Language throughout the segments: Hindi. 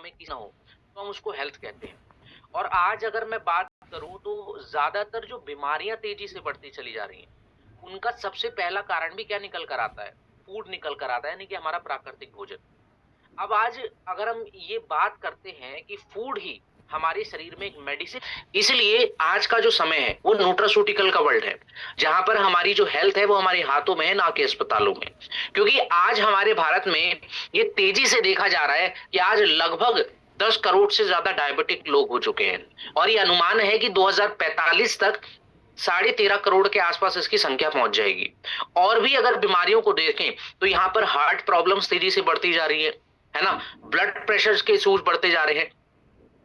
में की ना हो, तो हम उसको हेल्थ कहते हैं। और आज अगर मैं बात करूँ तो ज़्यादातर जो बीमारियाँ तेज़ी से बढ़ती चली जा रही हैं, उनका सबसे पहला कारण भी क्या निकल कर आता है? फूड निकल कर आता है, यानी कि हमारा प्राकृतिक भोजन। अब आज अगर हम ये बात करते हैं कि फूड ही हमारे शरीर में एक मेडिसिन, इसलिए आज का जो समय है वो न्यूट्रास्यूटिकल का वर्ल्ड है, जहां पर हमारी जो हेल्थ है वो हमारे हाथों में है, ना कि अस्पतालों में। क्योंकि आज हमारे भारत में ये तेजी से देखा जा रहा है कि आज लगभग 10 करोड़ से ज्यादा डायबिटिक लोग हो चुके हैं, और ये अनुमान है कि 2045 तक 13.5 करोड़ के आसपास इसकी संख्या पहुंच जाएगी। और भी अगर बीमारियों को देखें तो यहाँ पर हार्ट प्रॉब्लम्स तेजी से बढ़ती जा रही है ना, ब्लड प्रेशर के इश्यूज बढ़ते जा रहे हैं,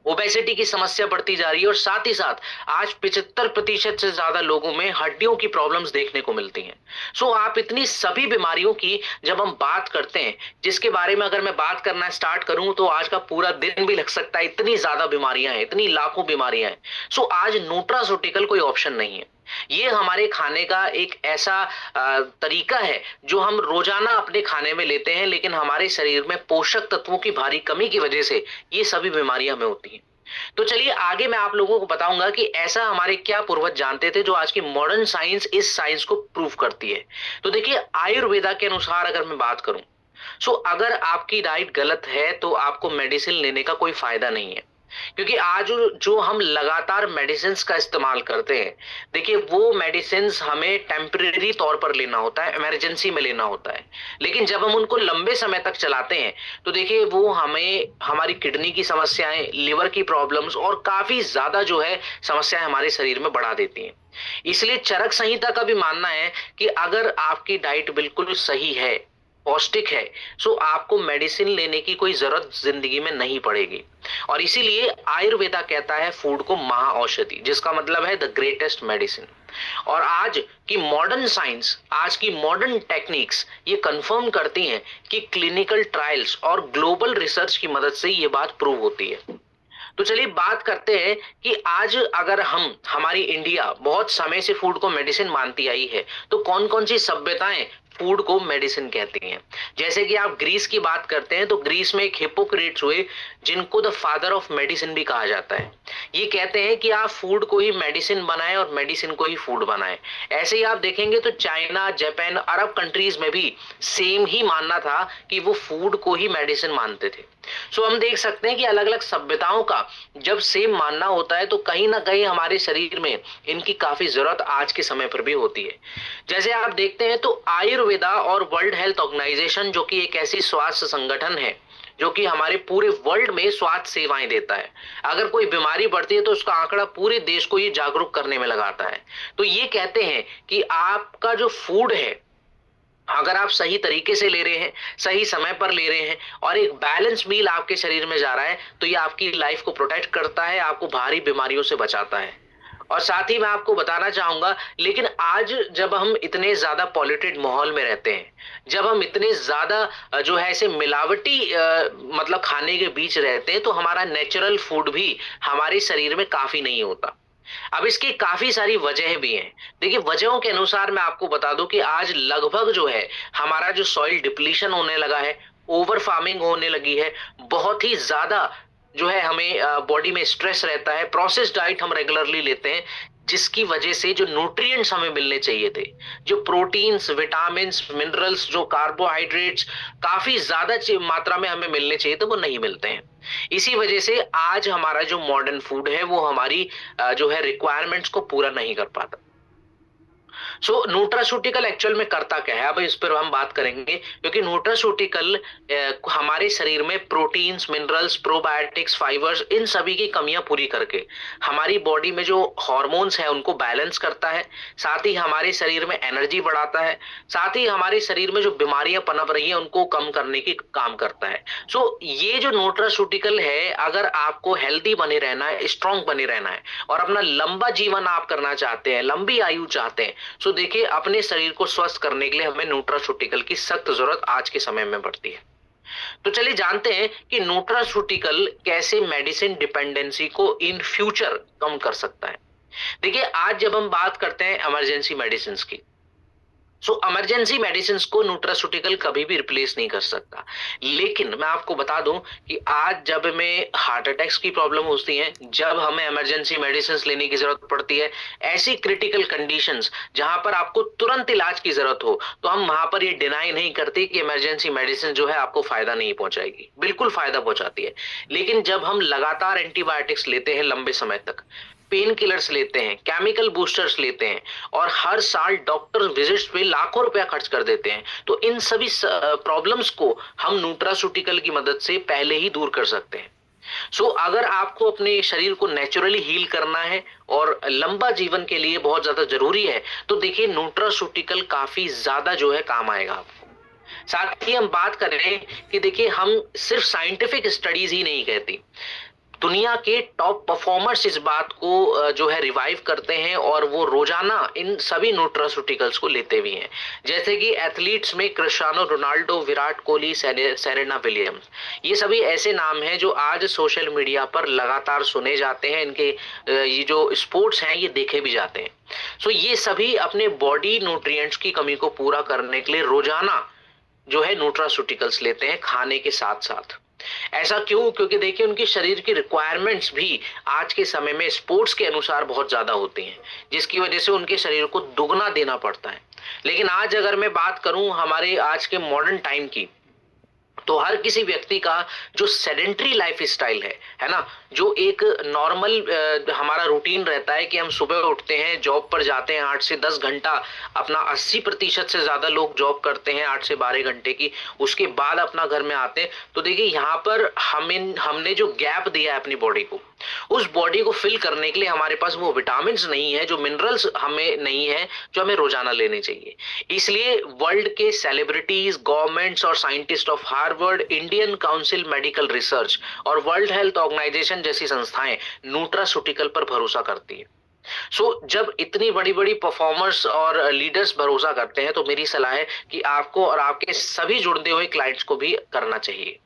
ओबेसिटी की समस्या बढ़ती जा रही है, और साथ ही साथ आज 75% से ज्यादा लोगों में हड्डियों की प्रॉब्लम्स देखने को मिलती हैं। सो आप इतनी सभी बीमारियों की जब हम बात करते हैं, जिसके बारे में अगर मैं बात करना स्टार्ट करूं तो आज का पूरा दिन भी लग सकता है, इतनी ज्यादा बीमारियां हैं, इतनी लाखों बीमारियां हैं। सो आज न्यूट्रास्यूटिकल कोई ऑप्शन नहीं है। ये हमारे खाने का एक ऐसा तरीका है जो हम रोजाना अपने खाने में लेते हैं, लेकिन हमारे शरीर में पोषक तत्वों की भारी कमी की वजह से ये सभी बीमारियां हमें होती हैं। तो चलिए आगे मैं आप लोगों को बताऊंगा कि ऐसा हमारे क्या पूर्वज जानते थे जो आज की मॉडर्न साइंस इस साइंस को प्रूव करती है। तो देखिए, आयुर्वेदा के अनुसार अगर मैं बात करूं, सो अगर आपकी डाइट गलत है तो आपको मेडिसिन लेने का कोई फायदा नहीं है। क्योंकि आज जो हम लगातार मेडिसिन का इस्तेमाल करते हैं, देखिए वो मेडिसिन हमें टेम्परेरी तौर पर लेना होता है, इमरजेंसी में लेना होता है। लेकिन जब हम उनको लंबे समय तक चलाते हैं तो देखिए वो हमें हमारी किडनी की समस्याएं, लिवर की प्रॉब्लम्स और काफी ज्यादा जो है समस्याएं हमारे शरीर में बढ़ा देती हैं। इसलिए चरक संहिता का भी मानना है कि अगर आपकी डाइट बिल्कुल सही है, पौष्टिक है, सो आपको मेडिसिन लेने की कोई जरूरत जिंदगी में नहीं पड़ेगी। और इसीलिए आयुर्वेदा कहता है फूड को महाऔषधि, जिसका मतलब है द ग्रेटेस्ट मेडिसिन। और आज की मॉडर्न साइंस, आज की मॉडर्न टेक्निक्स ये कंफर्म करती हैं कि क्लिनिकल ट्रायल्स और ग्लोबल रिसर्च की मदद से ये बात प्रूव होती है। तो चलिए बात करते हैं कि आज अगर हम, हमारी इंडिया बहुत समय से फूड को मेडिसिन मानती आई है, तो कौन कौन सी सभ्यताएं फूड को मेडिसिन कहती हैं। जैसे कि आप ग्रीस की बात करते हैं तो ग्रीस में एक हिप्पोक्रेट्स हुए, जिनको द फादर ऑफ मेडिसिन भी कहा जाता है। ये कहते हैं कि आप फूड को ही मेडिसिन बनाएं और मेडिसिन को ही फूड बनाएं। ऐसे ही आप देखेंगे तो चाइना, जापान, अरब कंट्रीज में भी सेम ही मानना था कि वो फूड को ही मेडिसिन मानते थे। सो हम देख सकते हैं कि अलग अलग सभ्यताओं का जब सेम मानना होता है तो कहीं ना कहीं हमारे शरीर में इनकी काफी जरूरत आज के समय पर भी होती है। जैसे आप देखते हैं तो आयुर्वेदा और वर्ल्ड हेल्थ ऑर्गेनाइजेशन, जो कि एक ऐसी स्वास्थ्य संगठन है जो कि हमारे पूरे वर्ल्ड में स्वास्थ्य सेवाएं देता है, अगर कोई बीमारी बढ़ती है तो उसका आंकड़ा पूरे देश को ये जागरूक करने में लगाता है। तो ये कहते हैं कि आपका जो फूड है, अगर आप सही तरीके से ले रहे हैं, सही समय पर ले रहे हैं और एक बैलेंस मील आपके शरीर में जा रहा है, तो ये आपकी लाइफ को प्रोटेक्ट करता है, आपको भारी बीमारियों से बचाता है। और साथ ही मैं आपको बताना चाहूंगा, लेकिन आज जब हम इतने ज्यादा पॉल्यूटेड माहौल में रहते हैं, जब हम इतने ज्यादा जो है ऐसे मिलावटी मतलब खाने के बीच रहते हैं, तो हमारा नेचुरल फूड भी हमारे शरीर में काफी नहीं होता। अब इसकी काफी सारी वजह भी हैं। देखिए, वजहों के अनुसार मैं आपको बता दूं कि आज लगभग जो है हमारा जो सॉइल डिप्लीशन होने लगा है, ओवर फार्मिंग होने लगी है, बहुत ही ज्यादा जो है हमें बॉडी में स्ट्रेस रहता है, प्रोसेस डाइट हम रेगुलरली लेते हैं, जिसकी वजह से जो न्यूट्रिएंट्स हमें मिलने चाहिए थे, जो प्रोटीन्स, विटामिन्स, मिनरल्स, जो कार्बोहाइड्रेट्स काफी ज्यादा मात्रा में हमें मिलने चाहिए थे, वो नहीं मिलते हैं। इसी वजह से आज हमारा जो मॉडर्न फूड है वो हमारी जो है रिक्वायरमेंट्स को पूरा नहीं कर पाता। सो न्यूट्रास्यूटिकल एक्चुअल में करता क्या है, अब इस पर हम बात करेंगे, क्योंकि न्यूट्रास्यूटिकल हमारे शरीर में प्रोटीन्स, मिनरल्स, प्रोबायोटिक्स, फाइबर्स, इन सभी की कमियां पूरी करके हमारी बॉडी में जो हॉर्मोन्स हैं उनको बैलेंस करता है, साथ ही हमारे शरीर में एनर्जी बढ़ाता है, साथ ही हमारे शरीर में जो बीमारियां पनप रही हैं उनको कम करने की काम करता है। सो ये जो न्यूट्रास्यूटिकल है, अगर आपको हेल्दी बने रहना है, स्ट्रांग बने रहना है और अपना लंबा जीवन आप करना चाहते हैं, लंबी आयु चाहते हैं, सो देखिए अपने शरीर को स्वस्थ करने के लिए हमें न्यूट्रास्यूटिकल की सख्त जरूरत आज के समय में पड़ती है। तो चलिए जानते हैं कि न्यूट्रास्यूटिकल कैसे मेडिसिन डिपेंडेंसी को इन फ्यूचर कम कर सकता है। देखिए, आज जब हम बात करते हैं इमरजेंसी मेडिसिन की, सो इमरजेंसी मेडिसिन को न्यूट्रास्यूटिकल कभी भी रिप्लेस नहीं कर सकता। लेकिन मैं आपको बता दूं कि आज जब हमें हार्ट अटैक्स की प्रॉब्लम होती है, जब हमें इमरजेंसी मेडिसिन लेने की जरूरत पड़ती है, ऐसी क्रिटिकल कंडीशंस जहां पर आपको तुरंत इलाज की जरूरत हो, तो हम वहां पर ये डिनाई नहीं करते कि इमरजेंसी मेडिसिन जो है आपको फायदा नहीं पहुंचाएगी, बिल्कुल फायदा पहुंचाती है। लेकिन जब हम लगातार एंटीबायोटिक्स लेते हैं लंबे समय तक, पेन किलर्स लेते हैं, केमिकल बूस्टर्स लेते हैं और हर साल डॉक्टर विजिट्स पे लाखों रुपया खर्च कर देते हैं, तो इन सभी प्रॉब्लम्स को हम न्यूट्रास्यूटिकल की मदद से पहले ही दूर कर सकते हैं। अगर आपको अपने शरीर को नेचुरली हील करना है और लंबा जीवन के लिए बहुत ज्यादा जरूरी है, तो देखिए न्यूट्रास्यूटिकल काफी ज्यादा जो है काम आएगा आपको। साथ ही हम बात कर रहे हैं कि देखिए हम सिर्फ साइंटिफिक स्टडीज ही नहीं कहती, दुनिया के टॉप परफॉर्मर्स इस बात को जो है रिवाइव करते हैं और वो रोजाना इन सभी न्यूट्रास्यूटिकल्स को लेते भी हैं। जैसे कि एथलीट्स में Cristiano Ronaldo, Virat Kohli, Serena Williams, ये सभी ऐसे नाम हैं जो आज सोशल मीडिया पर लगातार सुने जाते हैं, इनके ये जो स्पोर्ट्स हैं ये देखे भी जाते हैं। ये सभी अपने बॉडी न्यूट्रिएंट्स की कमी को पूरा करने के लिए रोजाना जो है न्यूट्रास्यूटिकल्स लेते हैं खाने के साथ साथ। ऐसा क्यों? क्योंकि देखिए उनके शरीर की रिक्वायरमेंट्स भी आज के समय में स्पोर्ट्स के अनुसार बहुत ज्यादा होती हैं, जिसकी वजह से उनके शरीर को दुगना देना पड़ता है। लेकिन आज अगर मैं बात करूं हमारे आज के मॉडर्न टाइम की, तो हर किसी व्यक्ति का जो सेडेंट्री लाइफ स्टाइल है ना, जो एक नॉर्मल हमारा रूटीन रहता है कि हम सुबह उठते हैं, जॉब पर जाते हैं 8 से 10 घंटा, अपना 80% से ज्यादा लोग जॉब करते हैं 8 से 12 घंटे की, उसके बाद अपना घर में आते हैं। तो देखिए यहाँ पर हमने जो गैप दिया है अपनी बॉडी को, उस बॉडी को फिल करने के लिए हमारे पास वो विटामिन नहीं है, जो मिनरल्स हमें नहीं है, जो हमें रोजाना लेने चाहिए। इसलिए वर्ल्ड के सेलिब्रिटीज, गवर्नमेंट्स और scientist of Harvard, Indian council medical research और वर्ल्ड हेल्थ ऑर्गेनाइजेशन जैसी संस्थाएं न्यूट्रास्यूटिकल पर भरोसा करती है। जब इतनी बड़ी बड़ी परफॉर्मर्स और लीडर्स भरोसा करते हैं, तो मेरी सलाह है कि आपको और आपके सभी जुड़े हुए क्लाइंट्स को भी करना चाहिए।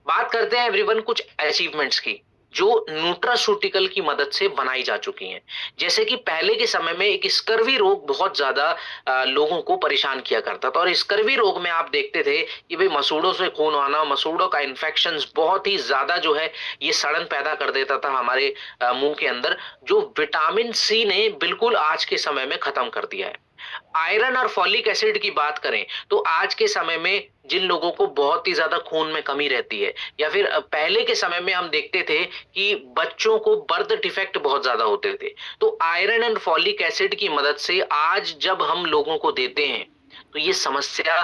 बात करते हैं एवरीवन कुछ अचीवमेंट्स की जो न्यूट्रास्यूटिकल की मदद से बनाई जा चुकी हैं। जैसे कि पहले के समय में एक स्कर्वी रोग बहुत ज्यादा लोगों को परेशान किया करता था, और स्कर्वी रोग में आप देखते थे कि भाई मसूड़ों से खून आना, मसूड़ों का इन्फेक्शन बहुत ही ज्यादा जो है ये सड़न पैदा कर देता था हमारे मुंह के अंदर, जो विटामिन सी ने बिल्कुल आज के समय में खत्म कर दिया है। आयरन और फॉलिक एसिड की बात करें तो आज के समय में जिन लोगों को बहुत ही ज्यादा खून में कमी रहती है, या फिर पहले के समय में हम देखते थे कि बच्चों को बर्थ डिफेक्ट बहुत ज्यादा होते थे, तो आयरन एंड फॉलिक एसिड की मदद से आज जब हम लोगों को देते हैं तो ये समस्या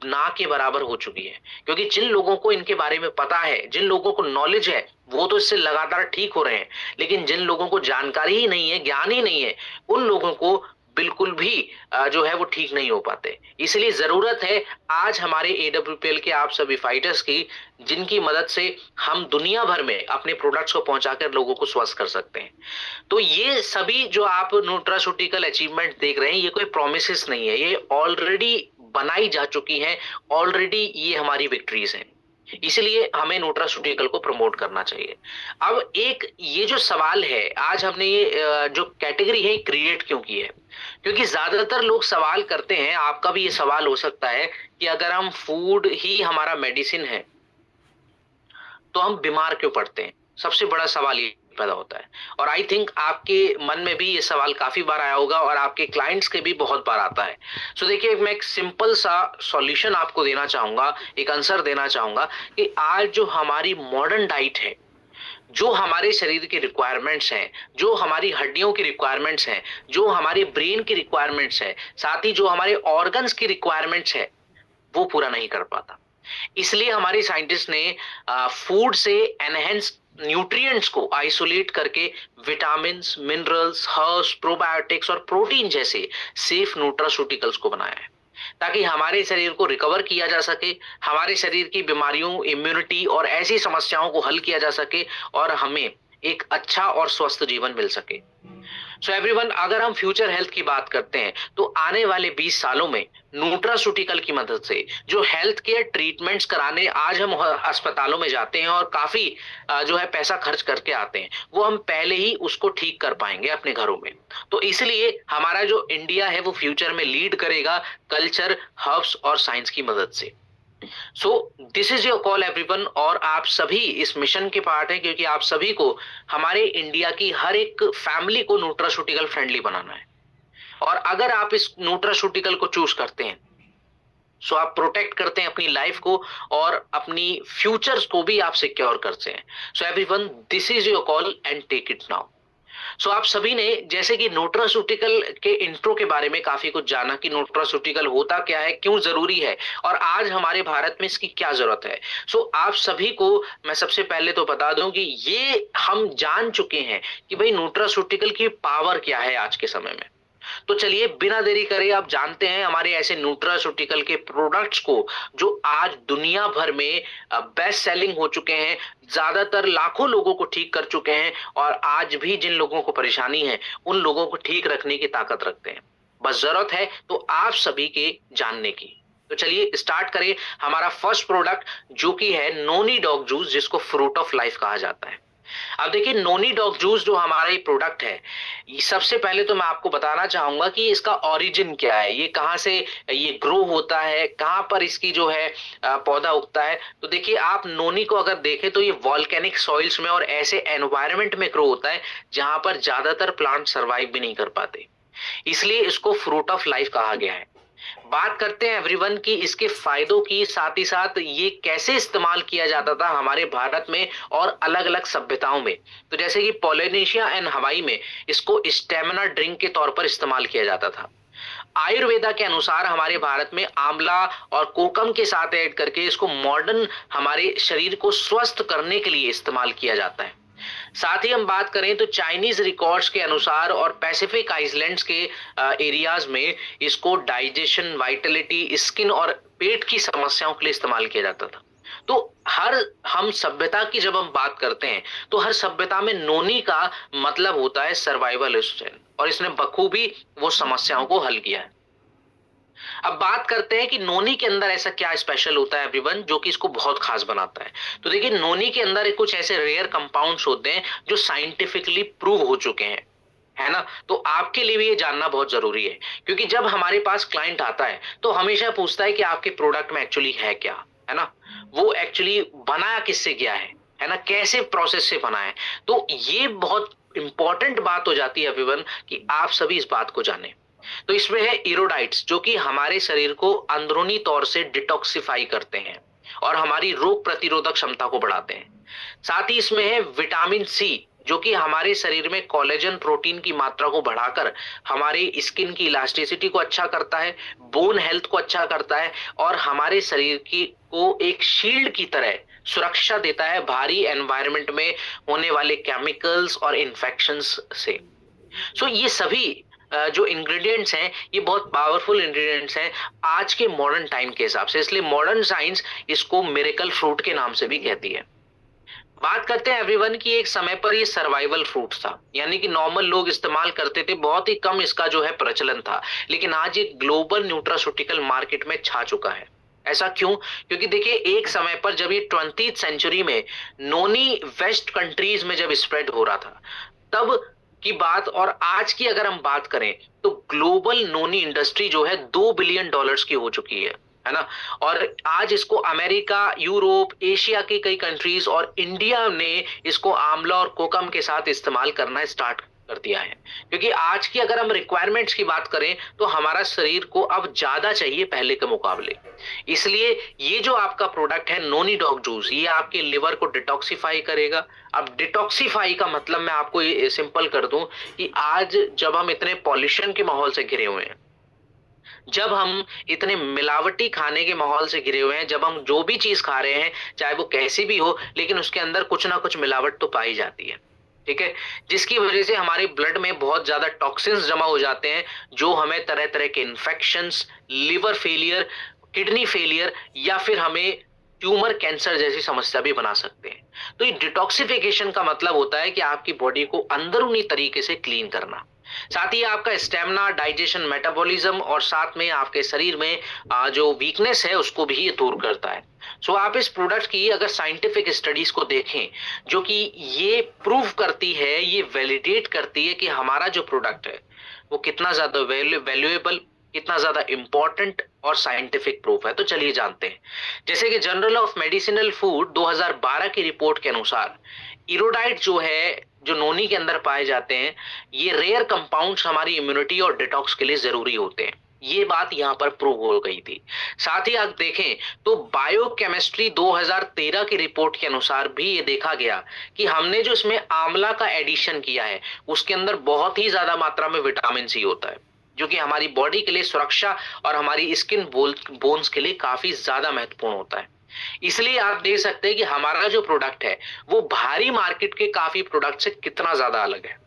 ना के बराबर हो चुकी है। क्योंकि जिन लोगों को इनके बारे में पता है, जिन लोगों को नॉलेज है, वो तो इससे लगातार ठीक हो रहे हैं, लेकिन जिन लोगों को जानकारी ही नहीं है, ज्ञान ही नहीं है, उन लोगों को बिल्कुल भी जो है वो ठीक नहीं हो पाते। इसलिए जरूरत है आज हमारे AWPL के आप सभी फाइटर्स की, जिनकी मदद से हम दुनिया भर में अपने प्रोडक्ट्स को पहुंचाकर लोगों को स्वस्थ कर सकते हैं। तो ये सभी जो आप न्यूट्रास्यूटिकल अचीवमेंट देख रहे हैं, ये कोई प्रोमिसेस नहीं है, ये ऑलरेडी बनाई जा चुकी हैं, ऑलरेडी ये हमारी विक्ट्रीज हैं। इसलिए हमें न्यूट्रास्यूटिकल को प्रमोट करना चाहिए। अब एक ये जो सवाल है, आज हमने ये जो कैटेगरी है क्रिएट क्यों की है? क्योंकि ज्यादातर लोग सवाल करते हैं, आपका भी ये सवाल हो सकता है कि अगर हम फूड ही हमारा मेडिसिन है तो हम बीमार क्यों पड़ते हैं? सबसे बड़ा सवाल ये पैदा होता है, और आई थिंक आपके मन में भी ये सवाल काफी बार आया होगा और आपके क्लाइंट्स के भी बहुत बार आता है। देखिए मैं एक सिंपल सा सॉल्यूशन आपको देना चाहूंगा, एक आंसर देना चाहूंगा कि आज जो हमारी मॉडर्न डाइट है, जो हमारे शरीर की रिक्वायरमेंट्स हैं, जो हमारी हड्डियों की रिक्वायरमेंट्स हैं, जो हमारे ब्रेन की रिक्वायरमेंट्स है, साथ ही जो हमारे ऑर्गन्स की रिक्वायरमेंट्स है, वो पूरा नहीं कर पाता। इसलिए हमारे साइंटिस्ट ने फूड से एनहेंस न्यूट्रिएंट्स को आइसोलेट करके विटामिन्स, मिनरल्स, हर्ब्स, प्रोबायोटिक्स और प्रोटीन जैसे सेफ न्यूट्रास्यूटिकल्स को बनाया है, ताकि हमारे शरीर को रिकवर किया जा सके, हमारे शरीर की बीमारियों, इम्यूनिटी और ऐसी समस्याओं को हल किया जा सके, और हमें एक अच्छा और स्वस्थ जीवन मिल सके। सो एवरीवन, अगर हम फ्यूचर हेल्थ की बात करते हैं तो आने वाले 20 सालों में न्यूट्रास्यूटिकल की मदद से जो हेल्थ केयर ट्रीटमेंट्स कराने आज हम अस्पतालों में जाते हैं और काफी जो है पैसा खर्च करके आते हैं, वो हम पहले ही उसको ठीक कर पाएंगे अपने घरों में। तो इसलिए हमारा जो इंडिया है वो फ्यूचर में लीड करेगा कल्चर, हर्ब्स और साइंस की मदद से। So this is your call everyone, और आप सभी इस मिशन के पार्ट हैं, क्योंकि आप सभी को हमारे इंडिया की हर एक फैमिली को न्यूट्रास्यूटिकल फ्रेंडली बनाना है। और अगर आप इस न्यूट्रास्यूटिकल को चूज करते हैं, सो आप प्रोटेक्ट करते हैं अपनी लाइफ को और अपनी फ्यूचर्स को भी आप सिक्योर करते हैं। So everyone, this is your call and take it now. So आप सभी ने जैसे कि न्यूट्रास्यूटिकल के इंट्रो के बारे में काफी कुछ जाना कि न्यूट्रास्यूटिकल होता क्या है, क्यों जरूरी है और आज हमारे भारत में इसकी क्या जरूरत है। सो आप सभी को मैं सबसे पहले तो बता दूं कि ये हम जान चुके हैं कि भाई न्यूट्रास्यूटिकल की पावर क्या है आज के समय में। तो चलिए बिना देरी करे आप जानते हैं हमारे ऐसे न्यूट्रास्यूटिकल के प्रोडक्ट्स को जो आज दुनिया भर में बेस्ट सेलिंग हो चुके हैं, ज्यादातर लाखों लोगों को ठीक कर चुके हैं और आज भी जिन लोगों को परेशानी है उन लोगों को ठीक रखने की ताकत रखते हैं। बस जरूरत है तो आप सभी के जानने की। तो चलिए स्टार्ट करें हमारा फर्स्ट प्रोडक्ट, जो कि है नोनी डॉग जूस, जिसको फ्रूट ऑफ लाइफ कहा जाता है। अब देखिए, नोनी डॉग जूस जो हमारा ये प्रोडक्ट है, ये सबसे पहले तो मैं आपको बताना चाहूंगा कि इसका ओरिजिन क्या है, ये कहाँ से ये ग्रो होता है, कहाँ पर इसकी जो है पौधा उगता है। तो देखिए, आप नोनी को अगर देखें तो ये वॉल्केनिक सॉइल्स में और ऐसे एनवायरनमेंट में ग्रो होता है जहां पर ज्यादातर प्लांट सरवाइव भी नहीं कर पाते, इसलिए इसको फ्रूट ऑफ लाइफ कहा गया है। बात करते हैं एवरीवन की इसके फायदों की, साथ ही साथ ये कैसे इस्तेमाल किया जाता था हमारे भारत में और अलग अलग सभ्यताओं में। तो जैसे कि पोलिनेशिया एंड हवाई में इसको स्टेमिना ड्रिंक के तौर पर इस्तेमाल किया जाता था। आयुर्वेदा के अनुसार हमारे भारत में आंवला और कोकम के साथ ऐड करके इसको मॉडर्न हमारे शरीर को स्वस्थ करने के लिए इस्तेमाल किया जाता है। साथ ही हम बात करें तो चाइनीज रिकॉर्ड्स के अनुसार और पैसिफिक आइलैंड्स के एरियाज में इसको डाइजेशन, वाइटलिटी, स्किन और पेट की समस्याओं के लिए इस्तेमाल किया जाता था। तो हर हम सभ्यता की जब हम बात करते हैं तो हर सभ्यता में नोनी का मतलब होता है सर्वाइवल स्ट्रेंथ, और इसने बखूबी वो समस्याओं को हल किया है। अब बात करते हैं कि नोनी के अंदर ऐसा क्या स्पेशल होता है एवरीवन जो कि इसको बहुत खास बनाता है। तो देखिए, नोनी के अंदर कुछ ऐसे रेयर कंपाउंड्स होते हैं जो साइंटिफिकली प्रूव हो चुके हैं, है ना। तो आपके लिए भी ये जानना बहुत जरूरी है, क्योंकि जब हमारे पास क्लाइंट आता है तो हमेशा पूछता है कि आपके प्रोडक्ट में एक्चुअली है क्या, है ना, वो एक्चुअली बनाया किससे गया है ना, कैसे प्रोसेस से बना है। तो ये बहुत इंपॉर्टेंट बात हो जाती है एवरीवन कि आप सभी इस बात को जानें। तो इसमें है इरोडाइट्स, जो कि हमारे शरीर को अंदरूनी तौर से डिटॉक्सिफाई करते हैं और हमारी रोग प्रतिरोधक क्षमता को बढ़ाते हैं। साथ ही इसमें है विटामिन सी, जो कि हमारे शरीर में कोलेजन प्रोटीन की मात्रा को बढ़ाकर हमारी स्किन की इलास्टिसिटी को अच्छा करता है, बोन हेल्थ को अच्छा करता है और हमारे शरीर की को एक शील्ड की तरह सुरक्षा देता है भारी एनवायरनमेंट में होने वाले केमिकल्स और इन्फेक्शंस से। सो ये सभी जो इंग्रेडिएंट्स हैं ये बहुत पावरफुल इंग्रेडिएंट्स हैं आज के मॉडर्न टाइम के हिसाब से, इसलिए मॉडर्न साइंस इसको मिरेकल फ्रूट के नाम से भी कहती है। बात करते हैं एवरीवन कि एक समय पर ये सर्वाइवल फ्रूट था, यानी कि नॉर्मल लोग इस्तेमाल करते थे, बहुत ही कम इसका जो है प्रचलन था, लेकिन आज ये ग्लोबल न्यूट्रास्यूटिकल मार्केट में छा चुका है। ऐसा क्यों? क्योंकि देखिए, एक समय पर जब ये 20th सेंचुरी में नोनी वेस्ट कंट्रीज में जब स्प्रेड हो रहा था तब की बात, और आज की अगर हम बात करें तो ग्लोबल नोनी इंडस्ट्री जो है $2 बिलियन की हो चुकी है ना। और आज इसको अमेरिका, यूरोप, एशिया के कई कंट्रीज और इंडिया ने इसको आंवला और कोकम के साथ इस्तेमाल करना स्टार्ट कर दिया है, क्योंकि आज की अगर हम रिक्वायरमेंट्स की बात करें तो हमारा शरीर को अब ज्यादा चाहिए पहले के मुकाबले। इसलिए ये जो आपका प्रोडक्ट है नोनी डॉग जूस, ये आपके लिवर को डिटॉक्सिफाई करेगा। अब डिटॉक्सिफाई का मतलब मैं आपको ये सिंपल कर दूं कि आज जब हम इतने पॉल्यूशन के माहौल से घिरे हुए हैं, जब हम इतने मिलावटी खाने के माहौल से घिरे हुए हैं, जब हम जो भी चीज खा रहे हैं चाहे वो कैसी भी हो, लेकिन उसके अंदर कुछ ना कुछ मिलावट तो पाई जाती है, ठीक है, जिसकी वजह से हमारे ब्लड में बहुत ज्यादा टॉक्सिन्स जमा हो जाते हैं जो हमें तरह तरह के infections, liver failure, kidney failure या फिर हमें ट्यूमर, कैंसर जैसी समस्या भी बना सकते हैं। तो ये डिटॉक्सिफिकेशन का मतलब होता है कि आपकी बॉडी को अंदरूनी तरीके से क्लीन करना। साथ ही आपका स्टेमिना, डाइजेशन, मेटाबॉलिज्म और साथ में आपके शरीर में जो वीकनेस है उसको भी ये दूर करता है। सो आप इस प्रोडक्ट की अगर साइंटिफिक स्टडीज को देखें, जो कि ये प्रूव करती है, ये वैलिडेट करती है कि हमारा जो प्रोडक्ट है वो कितना ज्यादा वैल्यूएबल, कितना ज्यादा इंपॉर्टेंट और साइंटिफिक प्रूफ है। तो चलिए जानते हैं। जैसे कि जर्नल ऑफ मेडिसिनल फूड 2012 की रिपोर्ट के अनुसार इरोडाइट जो है, जो नोनी के अंदर पाए जाते हैं, ये रेयर कंपाउंड्स हमारी इम्यूनिटी और डिटॉक्स के लिए जरूरी होते हैं। ये बात यहाँ पर प्रूव हो गई थी। साथ ही आप देखें तो बायोकेमिस्ट्री 2013 की रिपोर्ट के अनुसार भी ये देखा गया कि हमने जो इसमें आंवला का एडिशन किया है उसके अंदर बहुत ही ज्यादा मात्रा में विटामिन सी होता है, जो कि हमारी बॉडी के लिए सुरक्षा और हमारी स्किन बोन्स के लिए काफी ज्यादा महत्वपूर्ण होता है। इसलिए आप देख सकते हैं कि हमारा जो प्रोडक्ट है वो बाहरी मार्केट के काफी प्रोडक्ट से कितना ज्यादा अलग है।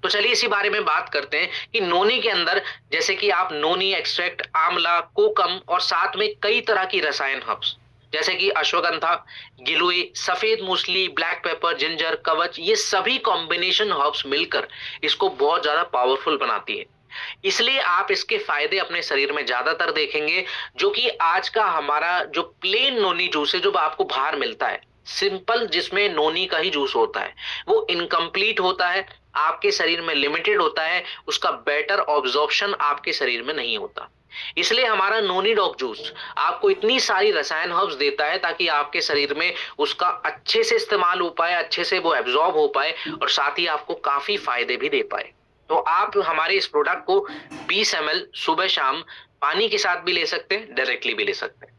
तो चलिए इसी बारे में बात करते हैं कि नोनी के अंदर जैसे कि आप नोनी एक्सट्रैक्ट, आंवला, कोकम और साथ में कई तरह की रसायन हर्ब्स जैसे कि अश्वगंधा, गिलोय, सफेद मूसली, ब्लैक पेपर, जिंजर, कवच, ये सभी कॉम्बिनेशन हर्ब्स मिलकर इसको बहुत ज्यादा पावरफुल बनाती है। इसलिए आप इसके फायदे अपने शरीर में ज्यादातर देखेंगे, जो कि आज का हमारा जो प्लेन नोनी जूस है जो आपको बाहर मिलता है, सिंपल जिसमें नोनी का ही जूस होता है, वो इनकम्प्लीट होता है, आपके शरीर में लिमिटेड होता है, उसका बेटर ऑब्जॉर्प्शन आपके शरीर में नहीं होता। इसलिए हमारा नोनी डॉग जूस आपको इतनी सारी रसायन हर्ब्स देता है ताकि आपके शरीर में उसका अच्छे से इस्तेमाल हो पाए, अच्छे से वो एब्जॉर्ब हो पाए और साथ ही आपको काफी फायदे भी दे पाए। तो आप हमारे इस प्रोडक्ट को 20 ml सुबह शाम पानी के साथ भी ले सकते हैं, डायरेक्टली भी ले सकते हैं।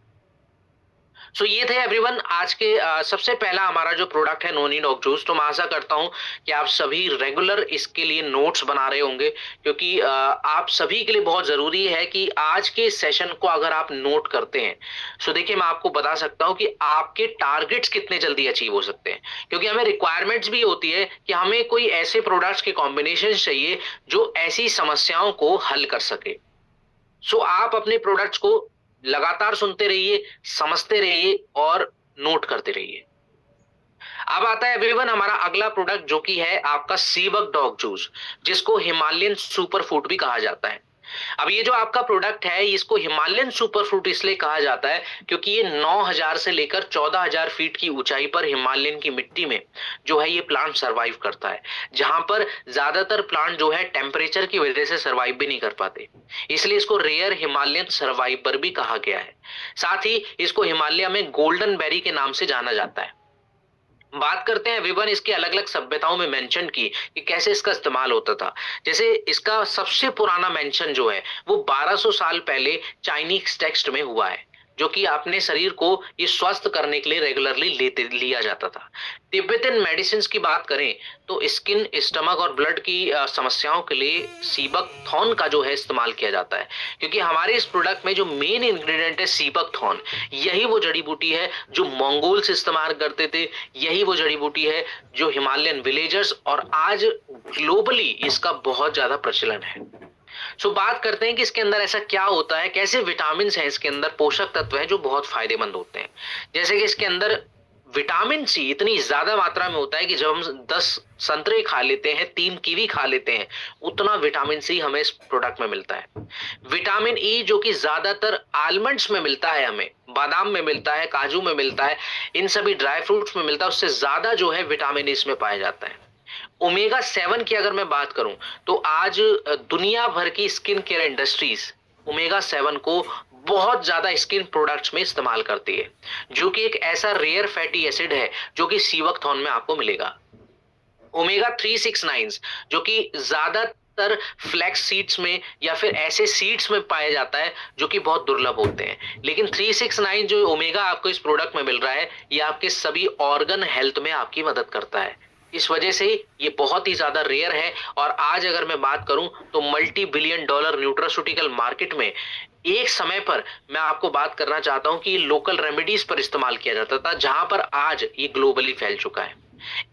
सो ये थे एवरीवन आज के सबसे पहला हमारा जो प्रोडक्ट है नोनी डॉग जूस। तो मैं आशा करता हूं कि आप सभी रेगुलर इसके लिए नोट्स बना रहे होंगे, क्योंकि आप सभी के लिए बहुत जरूरी है कि आज के सेशन को अगर आप नोट करते हैं, सो देखिए मैं आपको बता सकता हूं कि आपके टारगेट्स कितने जल्दी अचीव हो सकते हैं। क्योंकि हमें रिक्वायरमेंट्स भी होती है कि हमें कोई ऐसे प्रोडक्ट्स के कॉम्बिनेशन चाहिए जो ऐसी समस्याओं को हल कर सके। सो आप अपने प्रोडक्ट्स को लगातार सुनते रहिए, समझते रहिए और नोट करते रहिए। अब आता है एवरीवन हमारा अगला प्रोडक्ट, जो कि है आपका सीबक डॉग जूस, जिसको हिमालयन सुपर फूड भी कहा जाता है। अब ये जो आपका प्रोडक्ट है, इसको हिमालयन सुपर फूड इसलिए कहा जाता है क्योंकि ये 9000 से लेकर 14000 फीट की ऊंचाई पर हिमालयन की मिट्टी में जो है ये प्लांट सरवाइव करता है, जहां पर ज्यादातर प्लांट जो है टेम्परेचर की वजह से सरवाइव भी नहीं कर पाते। इसलिए इसको रेयर हिमालयन सर्वाइवर भी कहा गया है। साथ ही इसको हिमालय में गोल्डन बेरी के नाम से जाना जाता है। बात करते हैं एवरीवन इसकी अलग अलग सभ्यताओं में मेंशन की कि कैसे इसका इस्तेमाल होता था। जैसे इसका सबसे पुराना मेंशन जो है वो 1200 साल पहले चाइनीज टेक्स्ट में हुआ है, जो कि अपने शरीर को ये स्वस्थ करने के लिए रेगुलरली लेते लिया जाता था। तिब्बतन मेडिसिन की बात करें तो स्किन, स्टमक और ब्लड की समस्याओं के लिए सीबक थॉर्न का जो है इस्तेमाल किया जाता है, क्योंकि हमारे इस प्रोडक्ट में जो मेन इंग्रेडिएंट है सीबक थॉर्न, यही वो जड़ी बूटी है जो मंगोल्स इस्तेमाल करते थे, यही वो जड़ी बूटी है जो हिमालयन विलेजर्स और आज ग्लोबली इसका बहुत ज्यादा प्रचलन है। बात करते हैं कि इसके अंदर ऐसा क्या होता है, कैसे विटामिन हैं इसके अंदर, पोषक तत्व है जो बहुत फायदेमंद होते हैं। जैसे कि इसके अंदर विटामिन सी इतनी ज्यादा मात्रा में होता है कि जब हम 10 संतरे खा लेते हैं, 3 कीवी खा लेते हैं, उतना विटामिन सी हमें इस प्रोडक्ट में मिलता है। विटामिन ई जो कि ज्यादातर आलमंड्स में मिलता है, हमें बादाम में मिलता है, काजू में मिलता है, इन सभी ड्राई फ्रूट्स में मिलता है, उससे ज्यादा जो है विटामिन ई इसमें पाया जाता है। ओमेगा 7 की अगर मैं बात करूं तो आज दुनिया भर की स्किन केयर इंडस्ट्रीज ओमेगा 7 को बहुत ज्यादा स्किन प्रोडक्ट्स में इस्तेमाल करती है, जो कि एक ऐसा रेयर फैटी एसिड है जो कि सीवकथॉर्न में आपको मिलेगा। ओमेगा 369 जो कि ज्यादातर फ्लैक्स सीड्स में या फिर ऐसे सीड्स में पाया जाता है जो कि बहुत दुर्लभ होते हैं, लेकिन 369 जो ओमेगा आपको इस प्रोडक्ट में मिल रहा है ये आपके सभी ऑर्गन हेल्थ में आपकी मदद करता है। इस वजह से ये बहुत ही ज्यादा रेयर है और आज अगर मैं बात करूं तो multi billion dollar nutraceutical market में एक समय पर मैं आपको बात करना चाहता हूं कि लोकल रेमेडीज पर इस्तेमाल किया जाता था, जहां पर आज ये ग्लोबली फैल चुका है।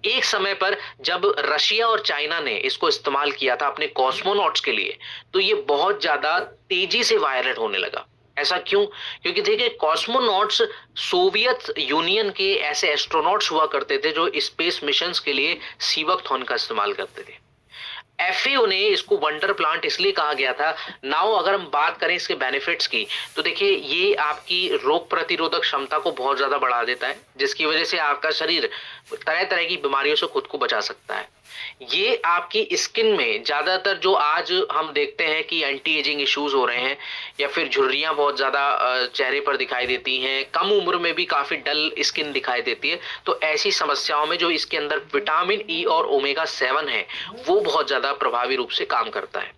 एक समय पर जब रशिया और चाइना ने इसको इस्तेमाल किया था अपने कॉस्मोनॉट्स के लिए, तो ये बहुत ज्यादा तेजी से वायरल होने लगा। ऐसा क्यों? क्योंकि देखिए कॉस्मोनॉट्स सोवियत यूनियन के ऐसे एस्ट्रोनॉट्स हुआ करते थे जो स्पेस मिशंस के लिए सीवकथॉर्न का इस्तेमाल करते थे। एफएओ ने इसको वंडर प्लांट इसलिए कहा गया था। नाउ अगर हम बात करें इसके बेनिफिट्स की, तो देखिए ये आपकी रोग प्रतिरोधक क्षमता को बहुत ज्यादा बढ़ा देता है, जिसकी वजह से आपका शरीर तरह तरह की बीमारियों से खुद को बचा सकता है। ये आपकी स्किन में ज्यादातर जो आज हम देखते हैं कि एंटी एजिंग इश्यूज हो रहे हैं, या फिर झुर्रियां बहुत ज्यादा चेहरे पर दिखाई देती हैं, कम उम्र में भी काफी डल स्किन दिखाई देती है, तो ऐसी समस्याओं में जो इसके अंदर विटामिन ई और ओमेगा 7 है वो बहुत ज्यादा प्रभावी रूप से काम करता है।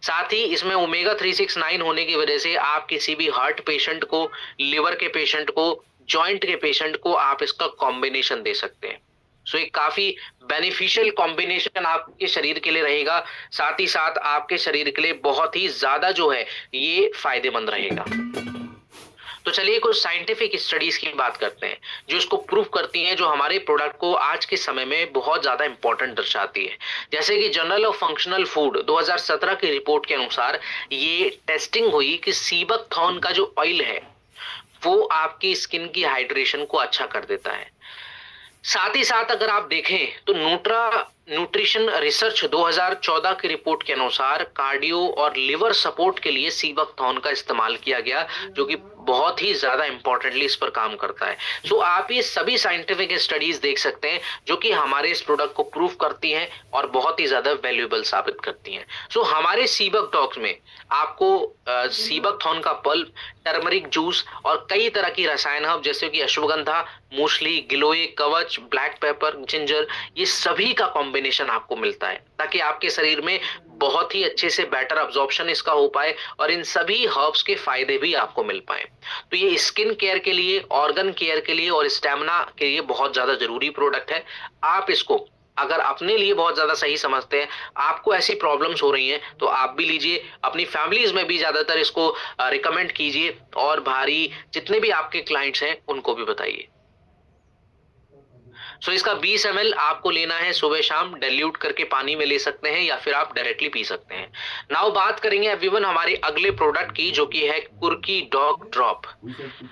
साथ ही इसमें ओमेगा 369 होने की वजह से आप किसी भी हार्ट पेशेंट को, लिवर के पेशेंट को, जॉइंट के पेशेंट को आप इसका कॉम्बिनेशन दे सकते हैं। सो एक काफी बेनिफिशियल कॉम्बिनेशन आपके शरीर के लिए रहेगा, साथ ही साथ आपके शरीर के लिए बहुत ही ज्यादा जो है ये फायदेमंद रहेगा। तो चलिए कुछ साइंटिफिक स्टडीज की बात करते हैं जो इसको प्रूव करती हैं, जो हमारे प्रोडक्ट को आज के समय में बहुत ज्यादा इंपॉर्टेंट दर्शाती है। जैसे कि जर्नल ऑफ फंक्शनल फूड 2017 की रिपोर्ट के अनुसार ये टेस्टिंग हुई कि सीबकथॉर्न का जो ऑयल है वो आपकी स्किन की हाइड्रेशन को अच्छा कर देता है। साथ ही साथ अगर आप देखें तो न्यूट्रिशन रिसर्च 2014 की रिपोर्ट के अनुसार कार्डियो और लिवर सपोर्ट के लिए सीबकथॉर्न का इस्तेमाल किया गया, जो कि बहुत ही ज्यादा इंपॉर्टेंटली इस पर काम करता है। सो आप ये सभी साइंटिफिक स्टडीज देख सकते हैं जो कि हमारे इस प्रोडक्ट को प्रूव करती हैं और बहुत ही ज्यादा वैल्यूएबल साबित करती हैं। सो हमारे सीबक डॉक्स में आपको सीबकथॉर्न का पल्प, टर्मरिक जूस और कई तरह की रसायन हब जैसे कि अश्वगंधा, मूसली, गिलोय, कवच, ब्लैक पेपर, जिंजर, ये सभी का कॉम्बिनेशन आपको मिलता है ताकि आपके शरीर में बहुत ही अच्छे से बेटर अब्जॉर्प्शन इसका हो पाए और इन सभी हर्ब्स के फायदे भी आपको मिल पाए। तो ये स्किन केयर के लिए, ऑर्गन केयर के लिए और स्टेमिना के लिए बहुत ज्यादा जरूरी प्रोडक्ट है। आप इसको अगर अपने लिए बहुत ज्यादा सही समझते हैं, आपको ऐसी प्रॉब्लम्स हो रही हैं, तो आप भी लीजिए, अपनी फैमिलीज में भी ज्यादातर इसको रिकमेंड कीजिए और भारी जितने भी आपके क्लाइंट्स हैं उनको भी बताइए। सो इसका 20 ml आपको लेना है, सुबह शाम डाइल्यूट करके पानी में ले सकते हैं या फिर आप डायरेक्टली पी सकते हैं। नाउ बात करेंगे एवरीवन हमारे अगले प्रोडक्ट की, जो कि है कुर्की डॉग ड्रॉप,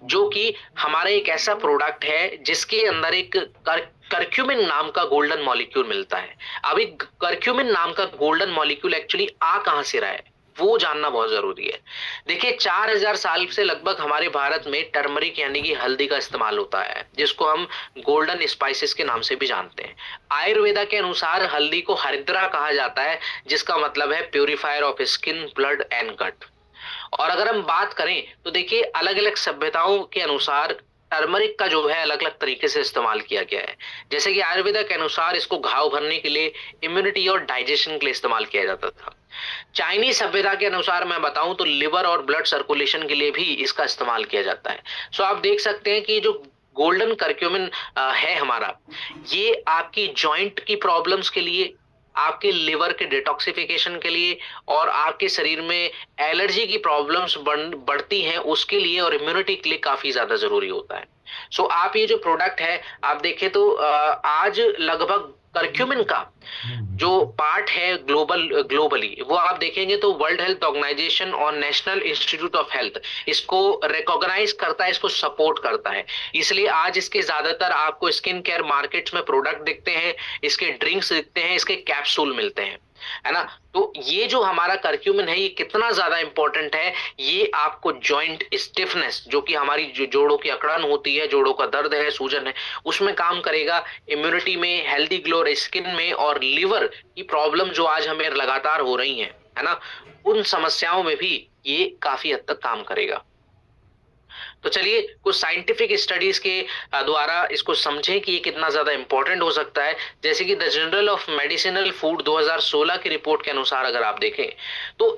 जो कि हमारा एक ऐसा प्रोडक्ट है जिसके अंदर एक करक्यूमिन नाम का गोल्डन मॉलिक्यूल मिलता है। अभी करक्यूमिन नाम का गोल्डन मॉलिक्यूल एक्चुअली आ कहां से रहा है वो जानना बहुत जरूरी है। देखिए 4000 साल से लगभग हमारे भारत में टर्मरिक यानी कि हल्दी का इस्तेमाल होता है, जिसको हम गोल्डन स्पाइसेस के नाम से भी जानते हैं। आयुर्वेदा के अनुसार हल्दी को हरिद्रा कहा जाता है, जिसका मतलब है purifier of skin, blood and gut. और अगर हम बात करें तो देखिए अलग अलग सभ्यताओं के अनुसार टर्मरिक का जो है अलग अलग तरीके से इस्तेमाल किया गया है। जैसे कि आयुर्वेदा के अनुसार इसको घाव भरने के लिए, इम्यूनिटी और डाइजेशन के लिए इस्तेमाल किया जाता था। चाइनीज सभ्यता के अनुसार मैं बताऊं तो लिवर और ब्लड सर्कुलेशन के लिए भी इसका इस्तेमाल किया जाता है। सो आप देख सकते हैं कि जो गोल्डन करक्यूमिन है हमारा, ये आपकी जॉइंट की प्रॉब्लम्स के लिए, आपके लिवर के डिटॉक्सिफिकेशन के लिए और आपके शरीर में एलर्जी की प्रॉब्लम्स बढ़ती हैं उसके लिए और इम्यूनिटी के लिए काफी ज्यादा जरूरी होता है। सो आप ये जो प्रोडक्ट है आप देखें तो आज लगभग करक्यूमिन का जो पार्ट है ग्लोबली वो आप देखेंगे तो वर्ल्ड हेल्थ ऑर्गेनाइजेशन और नेशनल इंस्टीट्यूट ऑफ हेल्थ इसको रिकॉग्नाइज करता है, इसको सपोर्ट करता है। इसलिए आज इसके ज्यादातर आपको स्किन केयर मार्केट्स में प्रोडक्ट दिखते हैं, इसके ड्रिंक्स दिखते हैं, इसके कैप्सूल मिलते हैं, है ना। तो ये जो हमारा करक्यूमिन है ये कितना ज्यादा इंपॉर्टेंट है, ये आपको जॉइंट स्टिफनेस, जो कि हमारी जो जोड़ों की अकड़न होती है, जोड़ों का दर्द है, सूजन है, उसमें काम करेगा। इम्यूनिटी में, हेल्दी ग्लो स्किन में और लिवर की प्रॉब्लम जो आज हमें लगातार हो रही है ना, उन समस्याओं में भी ये काफी हद तक काम करेगा। तो चलिए कुछ साइंटिफिक स्टडीज के द्वारा इसको समझें कि ये कितना ज्यादा इंपॉर्टेंट हो सकता है। जैसे कि the journal of medicinal food 2016 की रिपोर्ट के अनुसार अगर आप देखें तो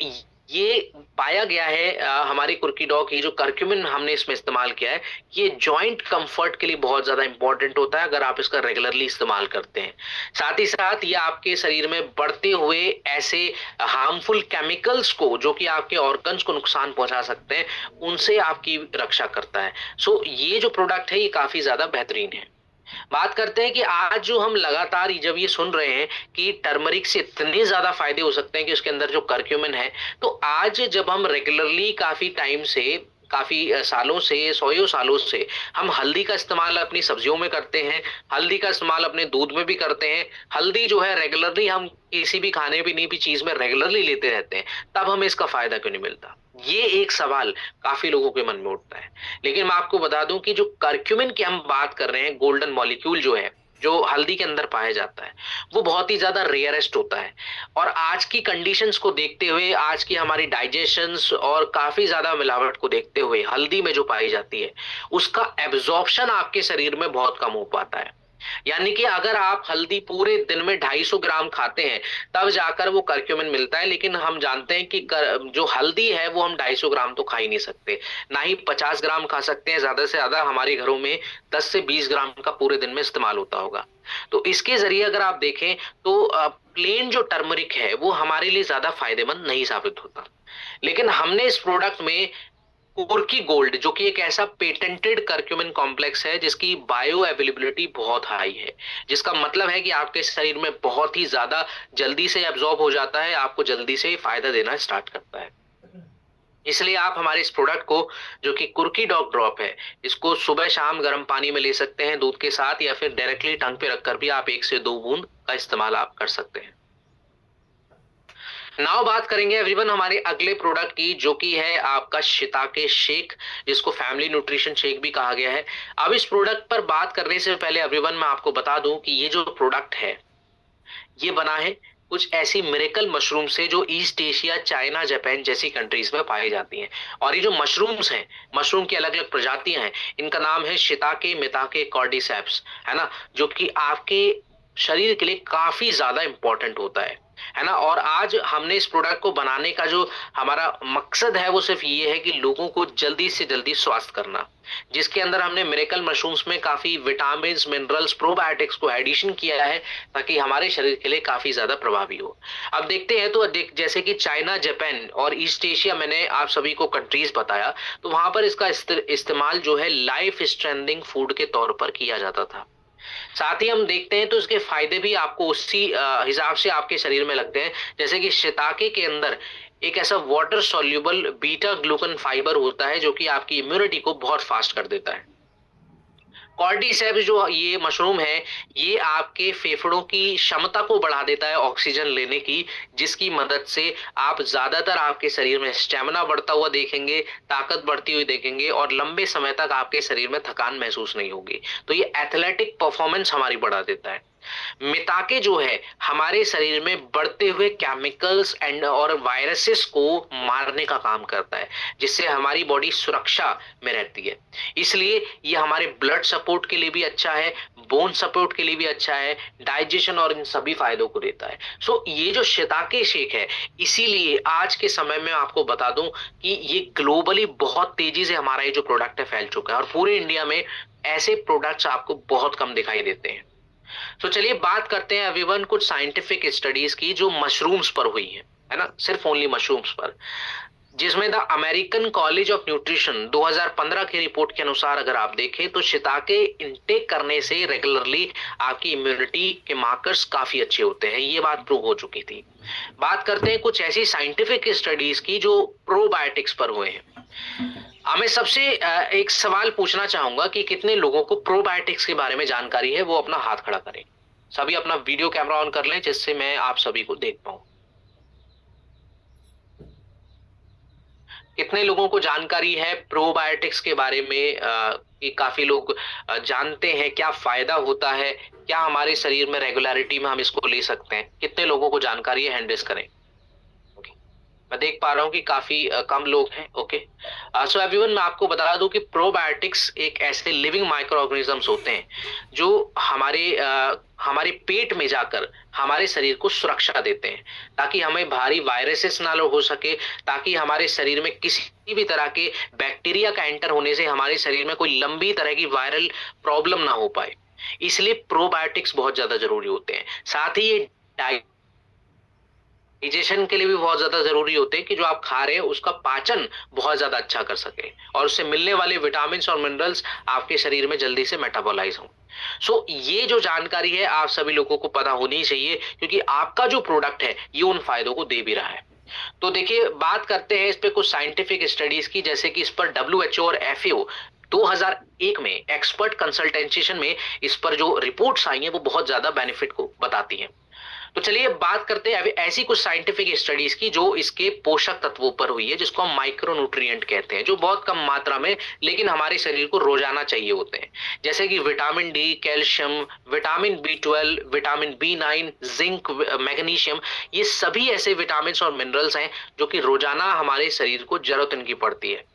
ये पाया गया है हमारी कुर्की डॉग की जो करक्यूमिन हमने इसमें इस्तेमाल किया है, ये जॉइंट कंफर्ट के लिए बहुत ज्यादा इंपॉर्टेंट होता है अगर आप इसका रेगुलरली इस्तेमाल करते हैं। साथ ही साथ ये आपके शरीर में बढ़ते हुए ऐसे हार्मफुल केमिकल्स को जो कि आपके ऑर्गन्स को नुकसान पहुंचा सकते हैं उनसे आपकी रक्षा करता है। सो ये जो प्रोडक्ट है ये काफी ज्यादा बेहतरीन है। बात करते हैं कि आज जो हम लगातार जब ये सुन रहे हैं कि टर्मरिक से इतने ज्यादा फायदे हो सकते हैं कि उसके अंदर जो करक्यूमिन है, तो आज जब हम रेगुलरली काफी टाइम से काफी सालों से, सौ सालों से हम हल्दी का इस्तेमाल अपनी सब्जियों में करते हैं, हल्दी का इस्तेमाल अपने दूध में भी करते हैं। हल्दी जो है रेगुलरली हम किसी भी खाने पीने की चीज में रेगुलरली लेते रहते हैं, तब हमें इसका फायदा क्यों नहीं मिलता? ये एक सवाल काफी लोगों के मन में उठता है। लेकिन मैं आपको बता दूं कि जो करक्यूमिन की हम बात कर रहे हैं, गोल्डन मॉलिक्यूल जो है, जो हल्दी के अंदर पाया जाता है, वो बहुत ही ज्यादा रेयरेस्ट होता है। और आज की कंडीशंस को देखते हुए, आज की हमारी डाइजेशंस और काफी ज्यादा मिलावट को देखते हुए, हल्दी में जो पाई जाती है उसका एब्जॉर्प्शन आपके शरीर में बहुत कम हो पाता है। यानी कि अगर आप हल्दी पूरे दिन में 250 ग्राम खाते हैं, तब जाकर वो करक्यूमिन मिलता है। लेकिन हम जानते हैं कि जो हल्दी है वो हम 250 ग्राम तो खा ही नहीं सकते, ना ही 50 ग्राम खा सकते हैं। ज्यादा से ज्यादा हमारे घरों में 10 से 20 ग्राम का पूरे दिन में इस्तेमाल होता होगा। तो इसके जरिए अगर आप देखें तो प्लेन जो टर्मरिक है वो हमारे लिए ज्यादा फायदेमंद नहीं साबित होता। लेकिन हमने इस प्रोडक्ट में कुर्की गोल्ड, जो कि एक ऐसा पेटेंटेड करक्यूमिन कॉम्प्लेक्स है जिसकी बायो अवेलेबिलिटी बहुत हाई है, जिसका मतलब है कि आपके शरीर में बहुत ही ज्यादा जल्दी से एब्जॉर्ब हो जाता है, आपको जल्दी से फायदा देना स्टार्ट करता है। इसलिए आप हमारे इस प्रोडक्ट को, जो कि कुर्की डॉग ड्रॉप है, इसको सुबह शाम गर्म पानी में ले सकते हैं दूध के साथ, या फिर डायरेक्टली टंग पे रखकर भी आप 1 से 2 बूंद का इस्तेमाल आप कर सकते हैं। नाउ बात करेंगे एवरीवन हमारे अगले प्रोडक्ट की, जो कि है आपका शिताके शेक, जिसको फैमिली न्यूट्रिशन शेक भी कहा गया है। अब इस प्रोडक्ट पर बात करने से पहले एवरीवन मैं आपको बता दूं कि ये जो प्रोडक्ट है ये बना है कुछ ऐसी मिरेकल मशरूम से जो ईस्ट एशिया, चाइना, जापान जैसी कंट्रीज में पाई जाती हैं। और ये जो मशरूम्स हैं, मशरूम की अलग अलग प्रजातियां हैं, इनका नाम है शिताके मिताके कॉर्डिसेप्स, है ना, जो कि आपके शरीर के लिए काफी ज्यादा इंपॉर्टेंट होता है ना। और आज हमने इस प्रोडक्ट को बनाने का जो हमारा मकसद है वो सिर्फ ये है कि लोगों को जल्दी से जल्दी स्वास्थ्य करना, जिसके अंदर हमने मिरेकल मशरूम्स में काफी विटामिन, मिनरल्स, प्रोबायोटिक्स को एडिशन किया है, ताकि हमारे शरीर के लिए काफी ज्यादा प्रभावी हो। अब देखते हैं तो जैसे कि चाइना, जापान और ईस्ट एशिया, मैंने आप सभी को कंट्रीज बताया, तो वहां पर इसका इस्तेमाल जो है लाइफ स्ट्रेंथनिंग फूड के तौर पर किया जाता था। साथ ही हम देखते हैं तो इसके फायदे भी आपको उसी हिसाब से आपके शरीर में लगते हैं। जैसे कि शिताके के अंदर एक ऐसा water soluble beta glucan fibre होता है जो कि आपकी इम्यूनिटी को बहुत फास्ट कर देता है। कॉर्डिसेप्स जो ये मशरूम है, ये आपके फेफड़ों की क्षमता को बढ़ा देता है ऑक्सीजन लेने की, जिसकी मदद से आप ज्यादातर आपके शरीर में स्टेमिना बढ़ता हुआ देखेंगे, ताकत बढ़ती हुई देखेंगे, और लंबे समय तक आपके शरीर में थकान महसूस नहीं होगी। तो ये एथलेटिक परफॉर्मेंस हमारी बढ़ा देता है। मिताके जो है हमारे शरीर में बढ़ते हुए केमिकल्स एंड और वायरसेस को मारने का काम करता है, जिससे हमारी बॉडी सुरक्षा में रहती है। इसलिए ये हमारे ब्लड सपोर्ट के लिए भी अच्छा है, बोन सपोर्ट के लिए भी अच्छा है, डाइजेशन और इन सभी फायदों को देता है। सो ये जो शिताके शेक है, इसीलिए आज के समय में आपको बता दूं कि ये ग्लोबली बहुत तेजी से हमारा ये जो प्रोडक्ट है फैल चुका है, और पूरे इंडिया में ऐसे प्रोडक्ट्स आपको बहुत कम दिखाई देते हैं। तो चलिए बात करते हैं एवरीवन कुछ साइंटिफिक स्टडीज की जो मशरूम्स पर हुई है ना, सिर्फ ओनली मशरूम्स पर, जिसमें the American college of nutrition 2015 की रिपोर्ट के अनुसार अगर आप देखें तो शिताके इंटेक करने से रेगुलरली आपकी इम्यूनिटी के मार्कर्स काफी अच्छे होते हैं। ये बात प्रूव हो चुकी थी। बात करते हैं कुछ ऐसी साइंटिफिक स्टडीज की जो प्रोबायोटिक्स पर हुए हैं। मैं सबसे एक सवाल पूछना चाहूंगा कि कितने लोगों को प्रोबायोटिक्स के बारे में जानकारी है, वो अपना हाथ खड़ा करें। सभी अपना वीडियो कैमरा ऑन कर लें जिससे मैं आप सभी को देख पाऊं। कितने लोगों को जानकारी है प्रोबायोटिक्स के बारे में, कि काफी लोग जानते हैं क्या फायदा होता है, क्या हमारे शरीर में रेगुलरिटी में हम इसको ले सकते हैं? कितने लोगों को जानकारी है, हैंड रेज करें। मैं देख पा रहा हूँ कि काफी कम लोग हैं। ओके, सो एवरीवन, मैं आपको बता दूं कि प्रोबायोटिक्स एक ऐसे लिविंग माइक्रो ऑर्गेनिजम्स होते हैं जो हमारे पेट में जाकर हमारे शरीर को सुरक्षा देते हैं, ताकि हमें भारी वायरसेस ना हो सके, ताकि हमारे शरीर में किसी भी तरह के बैक्टीरिया का एंटर होने से हमारे शरीर में कोई लंबी तरह की वायरल प्रॉब्लम ना हो पाए। इसलिए प्रोबायोटिक्स बहुत ज्यादा जरूरी होते हैं। साथ ही ये डाइजेशन के लिए भी बहुत ज्यादा जरूरी होते हैं कि जो आप खा रहे हैं उसका पाचन बहुत ज्यादा अच्छा कर सके, और उससे मिलने वाले विटामिन और मिनरल्स आपके शरीर में जल्दी से मेटाबॉलाइज हों। सो ये जो जानकारी है आप सभी लोगों को पता होनी चाहिए, क्योंकि आपका जो प्रोडक्ट है ये उन फायदों को दे भी रहा है। तो देखिए बात करते हैं इस पे कुछ साइंटिफिक स्टडीज की, जैसे कि इस पर डब्ल्यूएचओ और एफएओ 2001 में एक्सपर्ट कंसल्टेशन में इस पर जो रिपोर्ट्स आई हैं वो बहुत ज्यादा बेनिफिट को बताती हैं। तो चलिए बात करते हैं अभी ऐसी कुछ साइंटिफिक स्टडीज की जो इसके पोषक तत्वों पर हुई है, जिसको हम माइक्रोन्यूट्रिएंट कहते हैं, जो बहुत कम मात्रा में लेकिन हमारे शरीर को रोजाना चाहिए होते हैं। जैसे कि vitamin D, calcium, vitamin B 12, vitamin B 9, zinc, magnesium, ये सभी ऐसे विटामिन और मिनरल्स हैं जो कि रोजाना हमारे शरीर को जरूरत इनकी पड़ती है।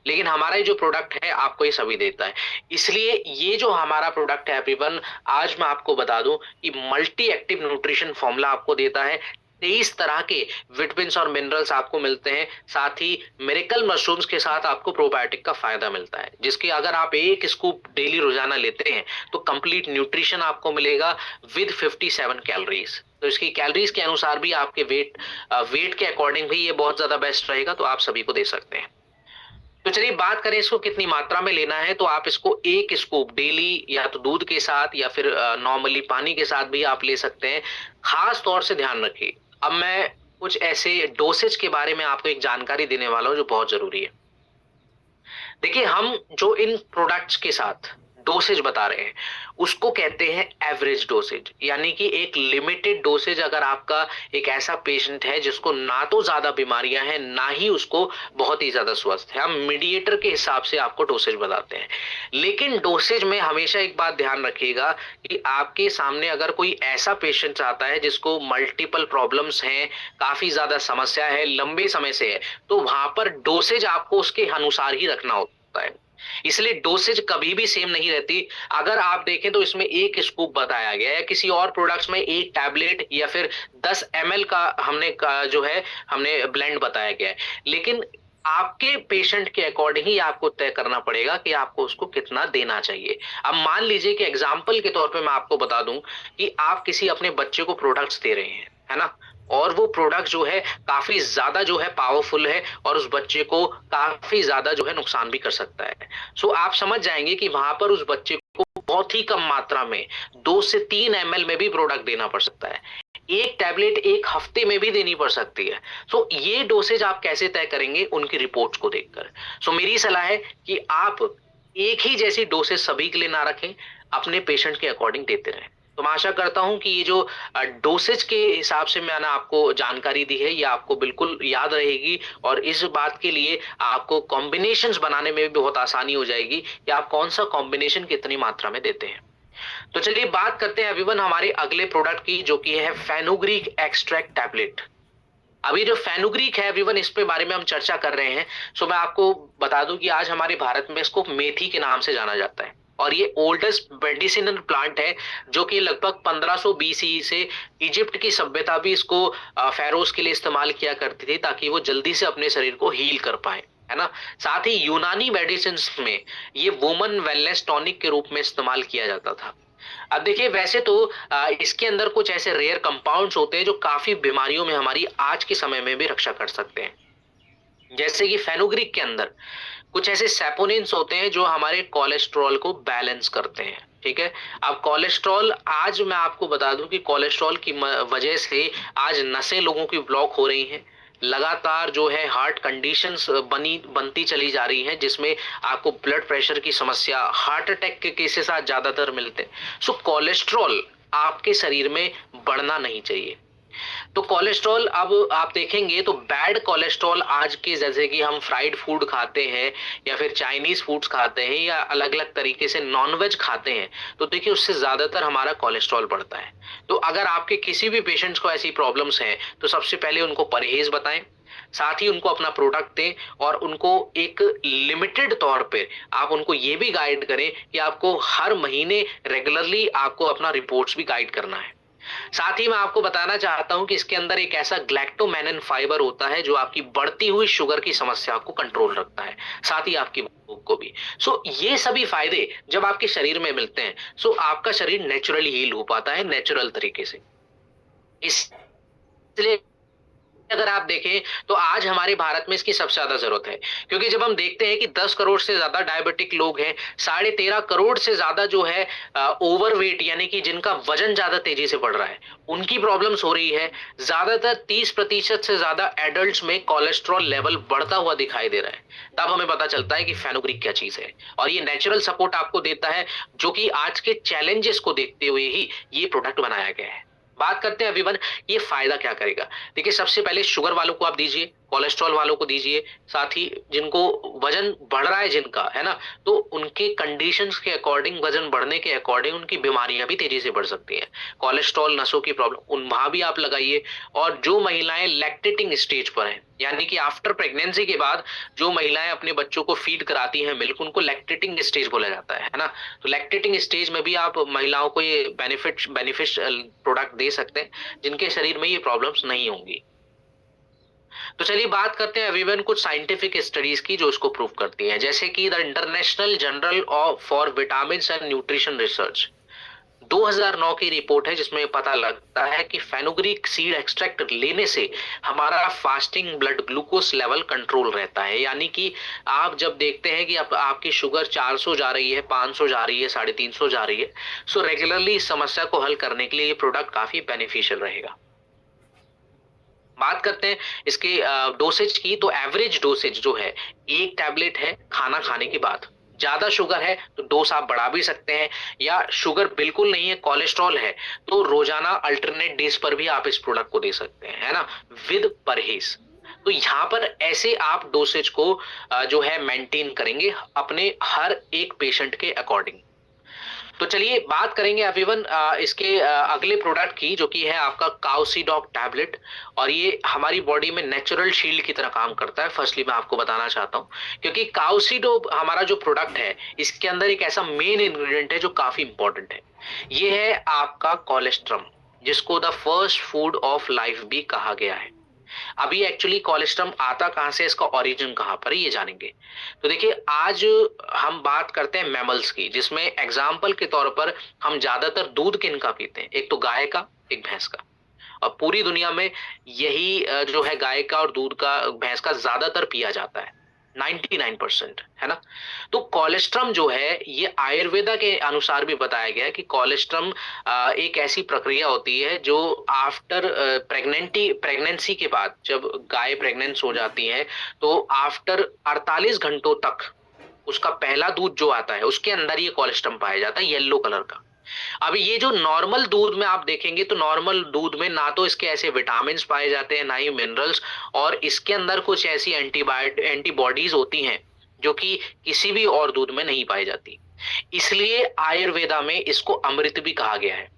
लेकिन हमारा ये जो प्रोडक्ट है आपको ये सभी देता है। इसलिए ये जो हमारा प्रोडक्ट है एवरीवन, आज मैं आपको बता दूं कि मल्टी एक्टिव न्यूट्रिशन फॉर्मूला आपको देता है। 23 तरह के विटामिन्स और मिनरल्स आपको मिलते हैं, साथ ही मिरेकल मशरूम्स के साथ आपको प्रोबायोटिक का फायदा मिलता है, जिसकी अगर आप एक स्कूप डेली रोजाना लेते हैं तो कंप्लीट न्यूट्रिशन आपको मिलेगा विद 57 कैलोरीज। तो इसकी कैलोरीज के अनुसार भी आपके वेट के अकॉर्डिंग भी ये बहुत ज्यादा बेस्ट रहेगा, तो आप सभी को दे सकते हैं। तो चलिए बात करें इसको कितनी मात्रा में लेना है, तो आप इसको एक स्कूप डेली या तो दूध के साथ या फिर नॉर्मली पानी के साथ भी आप ले सकते हैं। खास तौर से ध्यान रखिए, अब मैं कुछ ऐसे डोसेज के बारे में आपको एक जानकारी देने वाला हूं जो बहुत जरूरी है। देखिए हम जो इन प्रोडक्ट्स के साथ डोसेज बता रहे हैं उसको कहते हैं एवरेज डोसेज, यानी कि एक लिमिटेड डोसेज। अगर आपका एक ऐसा पेशेंट है जिसको ना तो ज्यादा बीमारियां हैं ना ही उसको बहुत ही ज्यादा स्वस्थ है, हम मीडिएटर के हिसाब से आपको डोसेज बताते हैं। लेकिन डोसेज में हमेशा एक बात ध्यान रखिएगा कि आपके सामने अगर कोई ऐसा पेशेंट आता है जिसको मल्टीपल प्रॉब्लम्स हैं, काफी ज्यादा समस्या है, लंबे समय से है, तो वहां पर डोसेज आपको उसके अनुसार ही रखना होता है। इसलिए डोसेज कभी भी सेम नहीं रहती। अगर आप देखें तो इसमें एक स्कूप बताया गया है, किसी और प्रोडक्ट्स में एक टैबलेट या फिर 10 ml जो है हमने ब्लेंड बताया गया है। लेकिन आपके पेशेंट के अकॉर्डिंग ही आपको तय करना पड़ेगा कि आपको उसको कितना देना चाहिए। अब मान लीजिए कि एग्जाम्पल के तौर पे मैं आपको बता दूं कि आप किसी अपने बच्चे को प्रोडक्ट्स दे रहे हैं, है ना, और वो प्रोडक्ट जो है काफी ज्यादा जो है पावरफुल है और उस बच्चे को काफी ज्यादा जो है नुकसान भी कर सकता है। सो आप समझ जाएंगे कि वहां पर उस बच्चे को बहुत ही कम मात्रा में 2 से 3 ml में भी प्रोडक्ट देना पड़ सकता है। एक टैबलेट एक हफ्ते में भी देनी पड़ सकती है। सो ये डोसेज आप कैसे तय करेंगे उनकी रिपोर्ट्स को देखकर। सो मेरी सलाह है कि आप एक ही जैसी डोसेज सभी के लिए ना रखें, अपने पेशेंट के अकॉर्डिंग देते रहें। तो मैं आशा करता हूं कि ये जो डोसेज के हिसाब से मैंने आपको जानकारी दी है ये आपको बिल्कुल याद रहेगी, और इस बात के लिए आपको कॉम्बिनेशंस बनाने में भी बहुत आसानी हो जाएगी कि आप कौन सा कॉम्बिनेशन कितनी मात्रा में देते हैं। तो चलिए बात करते हैं अभिवन हमारे अगले प्रोडक्ट की, जो कि है फेनुग्रीक एक्सट्रैक्ट टैबलेट। अभी जो फेनुग्रीक है एवरीवन, इस पे बारे में हम चर्चा कर रहे हैं। सो मैं आपको बता दूं कि आज हमारे भारत में इसको मेथी के नाम से जाना जाता है, और ये ओल्डेस्ट मेडिसिनल प्लांट है जो कि लगभग 1500 बीसी से इजिप्ट की सभ्यता भी इसको फेरोज के लिए इस्तेमाल किया करती थी ताकि वो जल्दी से अपने शरीर को हील कर पाए, है ना। साथ ही यूनानी मेडिसिन में ये वुमन वेलनेस टॉनिक के रूप में इस्तेमाल किया जाता था। अब देखिए वैसे तो इसके अंदर कुछ ऐसे रेयर कंपाउंड्स होते हैं जो काफी बीमारियों में हमारी आज के समय में भी रक्षा कर सकते हैं। जैसे कि फेनुग्रीक के अंदर कुछ ऐसे सैपोनिन्स होते हैं जो हमारे कोलेस्ट्रॉल को बैलेंस करते हैं, ठीक है। अब कोलेस्ट्रॉल, आज मैं आपको बता दूं कि कोलेस्ट्रॉल की वजह से आज नसें लोगों की ब्लॉक हो रही हैं, लगातार जो है हार्ट कंडीशंस बनती चली जा रही हैं, जिसमें आपको ब्लड प्रेशर की समस्या, हार्ट अटैक के केसेस आज ज्यादातर मिलते हैं। सो कोलेस्ट्रॉल आपके शरीर में बढ़ना नहीं चाहिए। तो कोलेस्ट्रॉल, अब आप देखेंगे तो बैड कोलेस्ट्रॉल आज के, जैसे कि हम फ्राइड फूड खाते हैं या फिर चाइनीज फूड्स खाते हैं या अलग अलग तरीके से नॉनवेज खाते हैं, तो देखिए उससे ज्यादातर हमारा कोलेस्ट्रॉल बढ़ता है। तो अगर आपके किसी भी पेशेंट्स को ऐसी प्रॉब्लम्स हैं तो सबसे पहले उनको परहेज बताएं, साथ ही उनको अपना प्रोडक्ट दें, और उनको एक लिमिटेड तौर पे आप उनको ये भी गाइड करें कि आपको हर महीने रेगुलरली आपको अपना रिपोर्ट्स भी गाइड करना है। साथ ही मैं आपको बताना चाहता हूं कि इसके अंदर एक ऐसा ग्लैक्टोमेनिन फाइबर होता है जो आपकी बढ़ती हुई शुगर की समस्या को कंट्रोल रखता है, साथ ही आपकी भूख को भी। सो ये सभी फायदे जब आपके शरीर में मिलते हैं, सो आपका शरीर नेचुरली हील हो पाता है, नेचुरल तरीके से। इसलिए अगर आप देखें तो आज हमारे भारत में इसकी सबसे ज्यादा जरूरत है, क्योंकि जब हम देखते हैं कि 10 करोड़ से ज्यादा डायबिटिक लोग हैं, 13.5 करोड़ से ज्यादा जो है ओवरवेट यानी कि जिनका वजन ज्यादा तेजी से बढ़ रहा है, उनकी प्रॉब्लम्स हो रही है। ज्यादातर 30% से ज्यादा एडल्ट्स में कोलेस्ट्रॉल लेवल बढ़ता हुआ दिखाई दे रहा है। तब हमें पता चलता है कि फेनुग्रीक क्या चीज है, और ये नेचुरल सपोर्ट आपको देता है, जो कि आज के चैलेंजेस को देखते हुए ही ये प्रोडक्ट बनाया गया है। बात करते हैं अभिवन, ये फायदा क्या करेगा। देखिए, सबसे पहले शुगर वालों को आप दीजिए, कोलेस्ट्रॉल वालों को दीजिए, साथ ही जिनको वजन बढ़ रहा है जिनका, है ना, तो उनके कंडीशंस के अकॉर्डिंग, वजन बढ़ने के अकॉर्डिंग उनकी बीमारियां भी तेजी से बढ़ सकती हैं। कोलेस्ट्रॉल, नसों की प्रॉब्लम, वहां भी आप लगाइए। और जो महिलाएं लैक्टेटिंग स्टेज पर हैं, यानी कि आफ्टर प्रेगनेंसी के बाद जो महिलाएं अपने बच्चों को फीड कराती हैं मिल्क, उनको लैक्टेटिंग स्टेज बोला जाता है ना। तो लैक्टेटिंग स्टेज में भी आप महिलाओं को ये बेनिफिशियल प्रोडक्ट दे सकते हैं, जिनके शरीर में ये प्रॉब्लम्स नहीं होंगी। तो चलिए बात करते हैं अभिवन कुछ साइंटिफिक स्टडीज की जो इसको प्रूव करती हैं, जैसे कि the international journal of for vitamin and nutrition research 2009 की रिपोर्ट है, जिसमें पता लगता है कि फेनुग्रीक सीड एक्सट्रैक्ट लेने से हमारा fasting blood glucose level control रहता है। यानी कि आप जब देखते हैं कि आपकी शुगर 400 जा रही है, 500 जा रही है, 350 जा रही है, सो रेगुलरली इस समस्या को हल करने के लिए ये प्रोडक्ट काफी बेनिफिशियल रहेगा। बात करते हैं इसके डोसेज की, तो एवरेज डोसेज जो है 1 टैबलेट है खाना खाने के बाद। ज्यादा शुगर है तो डोज आप बढ़ा भी सकते हैं, या शुगर बिल्कुल नहीं है, कोलेस्ट्रॉल है, तो रोजाना अल्टरनेट डेज पर भी आप इस प्रोडक्ट को दे सकते हैं, है ना, विद परहेज। तो यहाँ पर ऐसे आप डोसेज को जो है मेंटेन करेंगे अपने हर एक पेशेंट के अकॉर्डिंग। तो चलिए बात करेंगे एवरीवन इसके अगले प्रोडक्ट की, जो कि है आपका काउसीडॉक टैबलेट। और ये हमारी बॉडी में नेचुरल शील्ड की तरह काम करता है। फर्स्टली मैं आपको बताना चाहता हूँ, क्योंकि काउसीडॉक हमारा जो प्रोडक्ट है, इसके अंदर एक ऐसा मेन इंग्रेडिएंट है जो काफी इंपॉर्टेंट है। ये है आपका कोलेस्ट्रम, जिसको the first food of life भी कहा गया है। अभी एक्चुअली कोलेस्ट्रम आता कहां से, इसका ओरिजिन कहां पर है, ये जानेंगे। तो देखिए, आज हम बात करते हैं मैमल्स की, जिसमें एग्जाम्पल के तौर पर हम ज्यादातर दूध किनका पीते हैं, एक तो गाय का, एक भैंस का। और पूरी दुनिया में यही जो है गाय का और दूध का, भैंस का ज्यादातर पिया जाता है, 99%, है ना। तो कोलेस्ट्रम जो है, ये आयुर्वेदा के अनुसार भी बताया गया है कि कोलेस्ट्रम एक ऐसी प्रक्रिया होती है जो आफ्टर प्रेगनेंसी के बाद, जब गाय प्रेग्नेंट हो जाती है, तो आफ्टर 48 घंटों तक उसका पहला दूध जो आता है, उसके अंदर ये कोलेस्ट्रम पाया जाता है, येलो कलर का। अब ये जो नॉर्मल दूध में आप देखेंगे, तो नॉर्मल दूध में ना तो इसके ऐसे विटामिन पाए जाते हैं, ना ही मिनरल्स, और इसके अंदर कुछ ऐसी एंटीबॉडीज होती हैं जो कि किसी भी और दूध में नहीं पाई जाती। इसलिए आयुर्वेदा में इसको अमृत भी कहा गया है।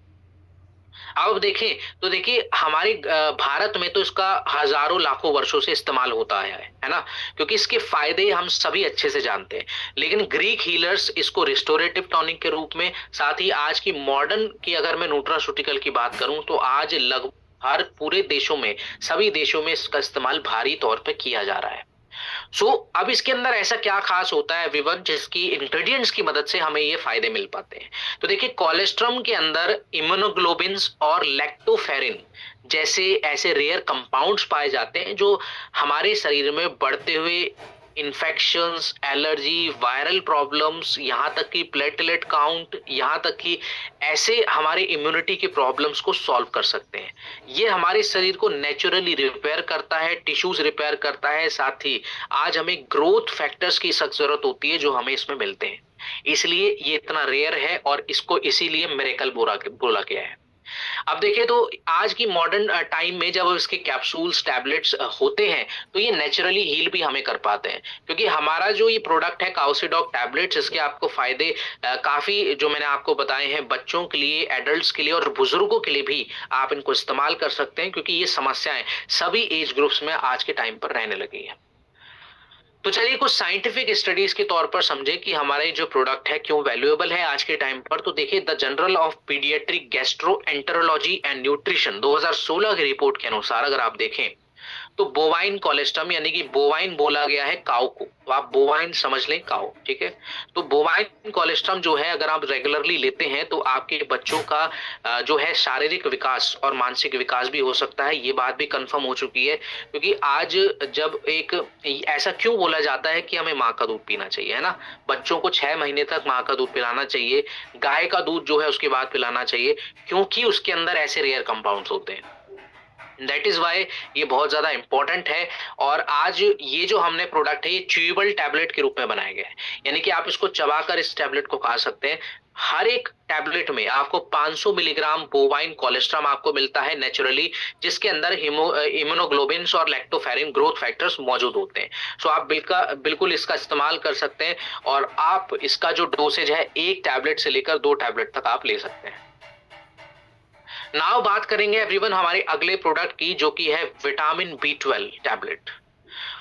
अब देखें तो देखिए, हमारे भारत में तो इसका हजारों लाखों वर्षों से इस्तेमाल होता है ना, क्योंकि इसके फायदे हम सभी अच्छे से जानते हैं। लेकिन ग्रीक हीलर्स इसको रिस्टोरेटिव टॉनिक के रूप में, साथ ही आज की मॉडर्न की अगर मैं न्यूट्रास्यूटिकल की बात करूं, तो आज लगभग हर पूरे देशों में, सभी देशों में इसका इस्तेमाल भारी तौर पे किया जा रहा है। अब इसके अंदर ऐसा क्या खास होता है विवन, जिसकी इंग्रेडिएंट्स की मदद से हमें ये फायदे मिल पाते हैं। तो देखिए, कोलेस्ट्रम के अंदर इम्यूनोग्लोबिन्स और लैक्टोफेरिन जैसे ऐसे रेयर कंपाउंड्स पाए जाते हैं, जो हमारे शरीर में बढ़ते हुए इन्फेक्शंस, एलर्जी, वायरल प्रॉब्लम्स, यहाँ तक कि प्लेटलेट काउंट, यहाँ तक कि ऐसे हमारे इम्यूनिटी के प्रॉब्लम्स को सॉल्व कर सकते हैं। ये हमारे शरीर को नेचुरली रिपेयर करता है, टिश्यूज रिपेयर करता है, साथ ही आज हमें ग्रोथ फैक्टर्स की सख्त जरूरत होती है जो हमें इसमें मिलते हैं। इसलिए ये इतना रेयर है और इसको इसीलिए मिरेकल बोला गया है। अब देखिए, तो आज की मॉडर्न टाइम में जब इसके कैप्सूल्स, टैबलेट्स होते हैं, तो ये नेचुरली हील भी हमें कर पाते हैं, क्योंकि हमारा जो ये प्रोडक्ट है काउसीडॉक टैबलेट्स, इसके आपको फायदे काफी जो मैंने आपको बताए हैं, बच्चों के लिए, एडल्ट्स के लिए और बुजुर्गों के लिए भी आप इनको इस्तेमाल कर सकते हैं, क्योंकि ये समस्याएं सभी एज ग्रुप्स में आज के टाइम पर रहने लगी है। तो चलिए कुछ साइंटिफिक स्टडीज के तौर पर समझे कि हमारे जो प्रोडक्ट है क्यों वैल्यूएबल है आज के टाइम पर। तो देखिए, the journal of paediatric gastroenterology and nutrition 2016 की रिपोर्ट के अनुसार अगर आप देखें, तो बोवाइन कोलेस्ट्रम यानी कि बोवाइन बोला गया है काऊ को, तो आप बोवाइन समझ लें, काऊ, ठीक है। तो बोवाइन कोलेस्ट्रम जो है अगर आप रेगुलरली लेते हैं तो आपके बच्चों का जो है शारीरिक विकास और मानसिक विकास भी हो सकता है। ये बात भी कंफर्म हो चुकी है, क्योंकि आज जब एक ऐसा क्यों बोला जाता है कि हमें माँ का दूध पीना चाहिए, है ना, बच्चों को 6 महीने तक माँ का दूध पिलाना चाहिए, गाय का दूध जो है उसके बाद पिलाना चाहिए, क्योंकि उसके अंदर ऐसे रेयर कंपाउंड्स होते हैं। दैट इज वाई ये बहुत ज्यादा इंपॉर्टेंट है। और आज ये जो हमने प्रोडक्ट है ये च्यूएबल टैबलेट के रूप में बनाया गया है, यानी कि आप इसको चबाकर इस टैबलेट को खा सकते हैं। हर एक टैबलेट में आपको 500 मिलीग्राम बोवाइन कोलेस्ट्रम आपको मिलता है नेचुरली, जिसके अंदर इम्यूनोग्लोबिन्स और लैक्टोफेरिन ग्रोथ फैक्टर्स मौजूद होते हैं। सो आप बिल्कुल इसका इस्तेमाल कर सकते हैं, और आप इसका जो डोसेज है 1 टैबलेट से लेकर 2 टैबलेट तक आप ले सकते हैं। नाउ बात करेंगे एवरीवन हमारे अगले प्रोडक्ट की, जो कि है विटामिन B12 टैबलेट।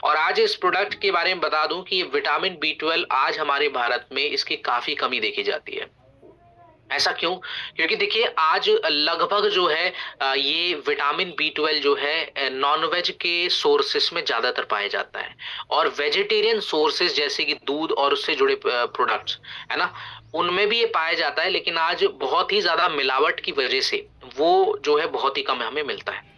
और आज इस प्रोडक्ट के बारे में बता दूं कि विटामिन B12 आज हमारे भारत में इसकी काफी कमी देखी जाती है। ऐसा क्यों? क्योंकि देखिए आज लगभग जो है ये विटामिन B12 जो है नॉनवेज के सोर्सेस में ज्यादातर पाया जाता है, और वेजिटेरियन सोर्सेस जैसे कि दूध और उससे जुड़े प्रोडक्ट्स, है ना, उनमें भी ये पाया जाता है, लेकिन आज बहुत ही ज्यादा मिलावट की वजह से वो जो है बहुत ही कम हमें मिलता है।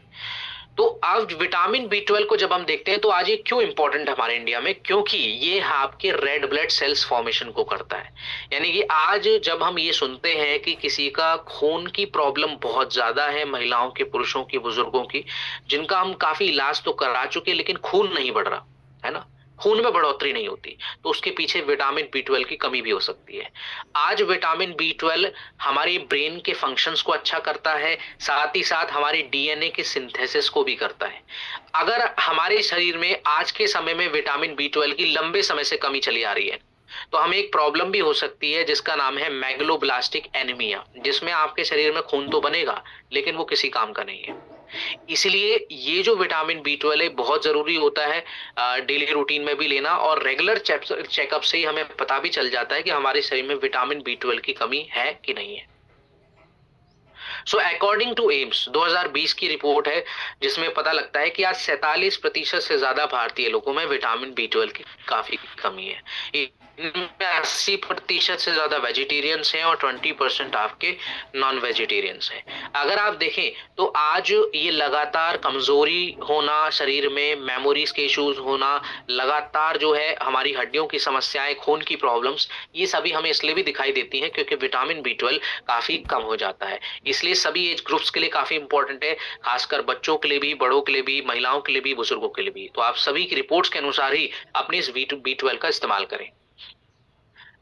तो आज विटामिन B12 को जब हम देखते हैं तो आज ये क्यों इंपॉर्टेंट है हमारे इंडिया में, क्योंकि ये आपके रेड ब्लड सेल्स फॉर्मेशन को करता है। यानी कि आज जब हम ये सुनते हैं कि किसी का खून की प्रॉब्लम बहुत ज्यादा है, महिलाओं के, पुरुषों की, बुजुर्गों की, जिनका हम काफी इलाज तो करा चुके लेकिन खून नहीं बढ़ रहा, है ना, खून में बढ़ोतरी नहीं होती, तो उसके पीछे विटामिन B12 की कमी भी हो सकती है। आज विटामिन B12 हमारी ब्रेन के फंक्शंस को अच्छा करता है, साथ ही साथ हमारे DNA के सिंथेसिस को भी करता है। अगर हमारे शरीर में आज के समय में विटामिन B12 की लंबे समय से कमी चली आ रही है, तो हमें एक प्रॉब्लम भी हो सकती है जिसका नाम है मैग्लोब्लास्टिक एनीमिया, जिसमें आपके शरीर में खून तो बनेगा लेकिन वो किसी काम का नहीं है। इसलिए ये जो विटामिन B12 है बहुत जरूरी होता है डेली रूटीन में भी लेना, और रेगुलर चेकअप से ही हमें पता भी चल जाता है कि हमारे शरीर में विटामिन B12 की कमी है कि नहीं है। सो अकॉर्डिंग टू एम्स 2020 की रिपोर्ट है, जिसमें पता लगता है कि आज 47% से ज्यादा भारतीय लोगों में विटामिन B12 की काफी कमी है। इनमें 80% से ज्यादा वेजिटेरियंस हैं और 20% आपके नॉन वेजिटेरियंस हैं। अगर आप देखें तो आज ये लगातार कमजोरी होना, शरीर में मेमोरीज के इश्यूज होना, लगातार जो है हमारी हड्डियों की समस्याएं, खून की प्रॉब्लम्स, ये सभी हमें इसलिए भी दिखाई देती हैं क्योंकि विटामिन B12 काफी कम हो जाता है। इसलिए सभी एज ग्रुप्स के लिए काफी इंपॉर्टेंट है, खासकर बच्चों के लिए भी, बड़ों के लिए भी, महिलाओं के लिए भी, बुजुर्गों के लिए भी। तो आप सभी की रिपोर्ट्स के अनुसार ही अपनी इस B12 का इस्तेमाल करें।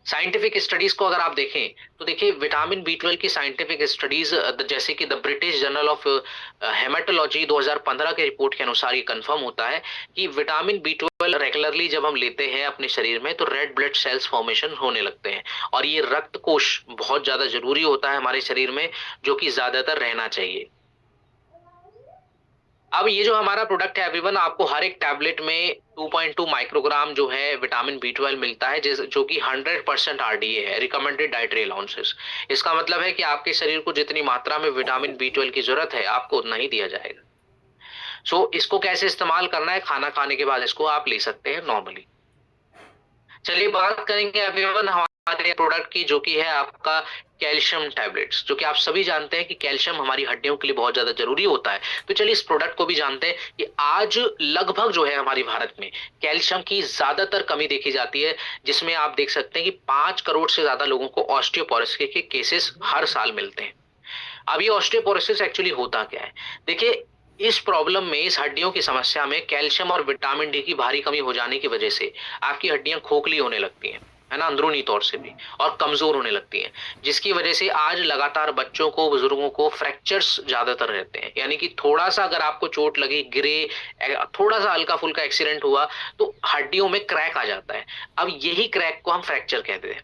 साइंटिफिक स्टडीज को अगर आप देखें तो देखिए विटामिन B12 की साइंटिफिक स्टडीज जैसे कि the British journal of haematology 2015 के रिपोर्ट के अनुसार ये कंफर्म होता है कि विटामिन B12 रेगुलरली जब हम लेते हैं अपने शरीर में तो रेड ब्लड सेल्स फॉर्मेशन होने लगते हैं, और ये रक्त कोश बहुत ज्यादा जरूरी होता है हमारे शरीर में, जो कि ज्यादातर रहना चाहिए। अब ये जो हमारा प्रोडक्ट है एवरीवन, आपको हर एक टैबलेट में 2.2 माइक्रोग्राम जो है विटामिन B12 मिलता है, जो कि 100% RDA है, रिकमेंडेड डाइटरी अलाउंसेस। इसका मतलब है कि आपके शरीर को जितनी मात्रा में विटामिन B12 की जरूरत है आपको उतना ही दिया जाएगा। सो इसको कैसे इस्तेमाल करना है, खाना खाने के बाद इसको आप ले सकते हैं नॉर्मली। चलिए बात करेंगे एवरीवन हमारे प्रोडक्ट की, जो कि है आपका कैल्शियम टैबलेट्स, जो कि आप सभी जानते हैं कि कैल्शियम हमारी हड्डियों के लिए बहुत ज्यादा जरूरी होता है। तो चलिए इस प्रोडक्ट को भी जानते हैं कि आज लगभग जो है हमारे भारत में कैल्शियम की ज्यादातर कमी देखी जाती है, जिसमें आप देख सकते हैं कि 5 करोड़ से ज्यादा लोगों को ऑस्टियोपोरोसिस के केसेस हर साल मिलते हैं। अब ये ऑस्टियोपोरोसिस एक्चुअली होता क्या है? देखिए इस प्रॉब्लम में, इस हड्डियों की समस्या में कैल्शियम और विटामिन डी की भारी कमी हो जाने की वजह से आपकी हड्डियां खोखली होने लगती हैं, है ना, अंदरूनी तौर से भी, और कमजोर होने लगती हैं, जिसकी वजह से आज लगातार बच्चों को, बुजुर्गों को फ्रैक्चर्स ज्यादातर रहते हैं। यानी कि थोड़ा सा अगर आपको चोट लगी, गिरे, थोड़ा सा हल्का फुल्का एक्सीडेंट हुआ तो हड्डियों में क्रैक आ जाता है। अब यही क्रैक को हम फ्रैक्चर कहते हैं।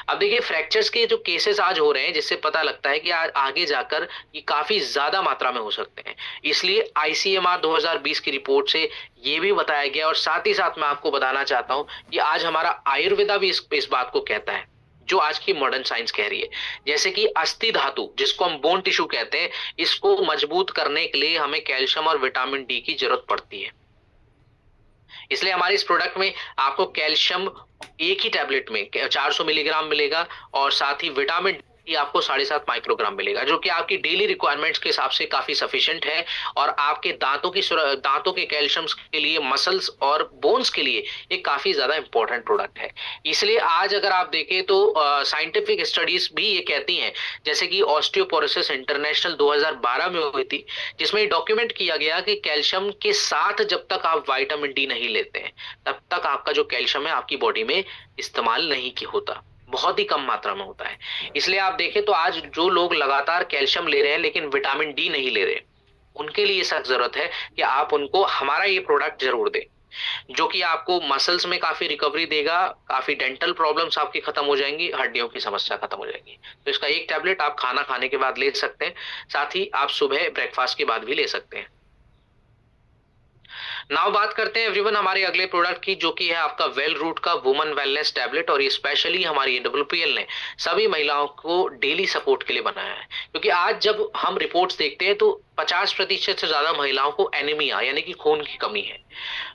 अब देखिए फ्रैक्चर्स के जो केसेस आज हो रहे हैं, जिससे पता लगता है कि आगे जाकर ये काफी ज्यादा मात्रा में हो सकते हैं। इसलिए ICMR 2020 की रिपोर्ट से ये भी बताया गया, और साथ ही साथ मैं आपको बताना चाहता हूं कि आज हमारा आयुर्वेदा भी इस बात को कहता है, जो आज की मॉडर्न साइंस कह रही है। जैसे कि अस्थि धातु, जिसको हम बोन टिश्यू कहते हैं, इसको मजबूत करने के लिए हमें कैल्शियम और विटामिन डी की जरूरत पड़ती है। इसलिए हमारे इस प्रोडक्ट में आपको कैल्शियम एक ही टैबलेट में 400 मिलीग्राम मिलेगा और साथ ही विटामिन डी आपको 7.5 माइक्रोग्राम मिलेगा, जो कि आपकी डेली रिक्वायरमेंट्स के हिसाब से काफी सफिशिएंट है और आपके दांतों के कैल्शियम के लिए, मसल्स और बोन्स के लिए ये काफी ज्यादा इंपॉर्टेंट प्रोडक्ट है। इसलिए आज अगर आप देखें तो साइंटिफिक स्टडीज भी ये कहती हैं, जैसे कि ऑस्टियोपोरोसिस इंटरनेशनल 2012 में हुई थी, जिसमें डॉक्यूमेंट किया गया कि कैल्शियम के साथ जब तक आप विटामिन डी नहीं लेते हैं तब तक आपका जो कैल्शियम है आपकी बॉडी में इस्तेमाल नहीं की होता, बहुत ही कम मात्रा में होता है। इसलिए आप देखें तो आज जो लोग लगातार कैल्शियम ले रहे हैं लेकिन विटामिन डी नहीं ले रहे, उनके लिए सख्त जरूरत है कि आप उनको हमारा ये प्रोडक्ट जरूर दें, जो कि आपको मसल्स में काफी रिकवरी देगा, काफी डेंटल प्रॉब्लम्स आपकी खत्म हो जाएंगी, हड्डियों की समस्या खत्म हो जाएगी। तो इसका एक टैबलेट आप खाना खाने के बाद ले सकते हैं, साथ ही आप सुबह ब्रेकफास्ट के बाद भी ले सकते हैं। नाउ बात करते हैं एवरीवन हमारे अगले प्रोडक्ट की, जो कि है आपका वेल रूट का वुमन वेलनेस टैबलेट। और ये स्पेशली हमारी डब्ल्यूपीएल ने सभी महिलाओं को डेली सपोर्ट के लिए बनाया है, क्योंकि आज जब हम रिपोर्ट्स देखते हैं तो 50% से ज्यादा महिलाओं को एनीमिया यानी कि खून की कमी है।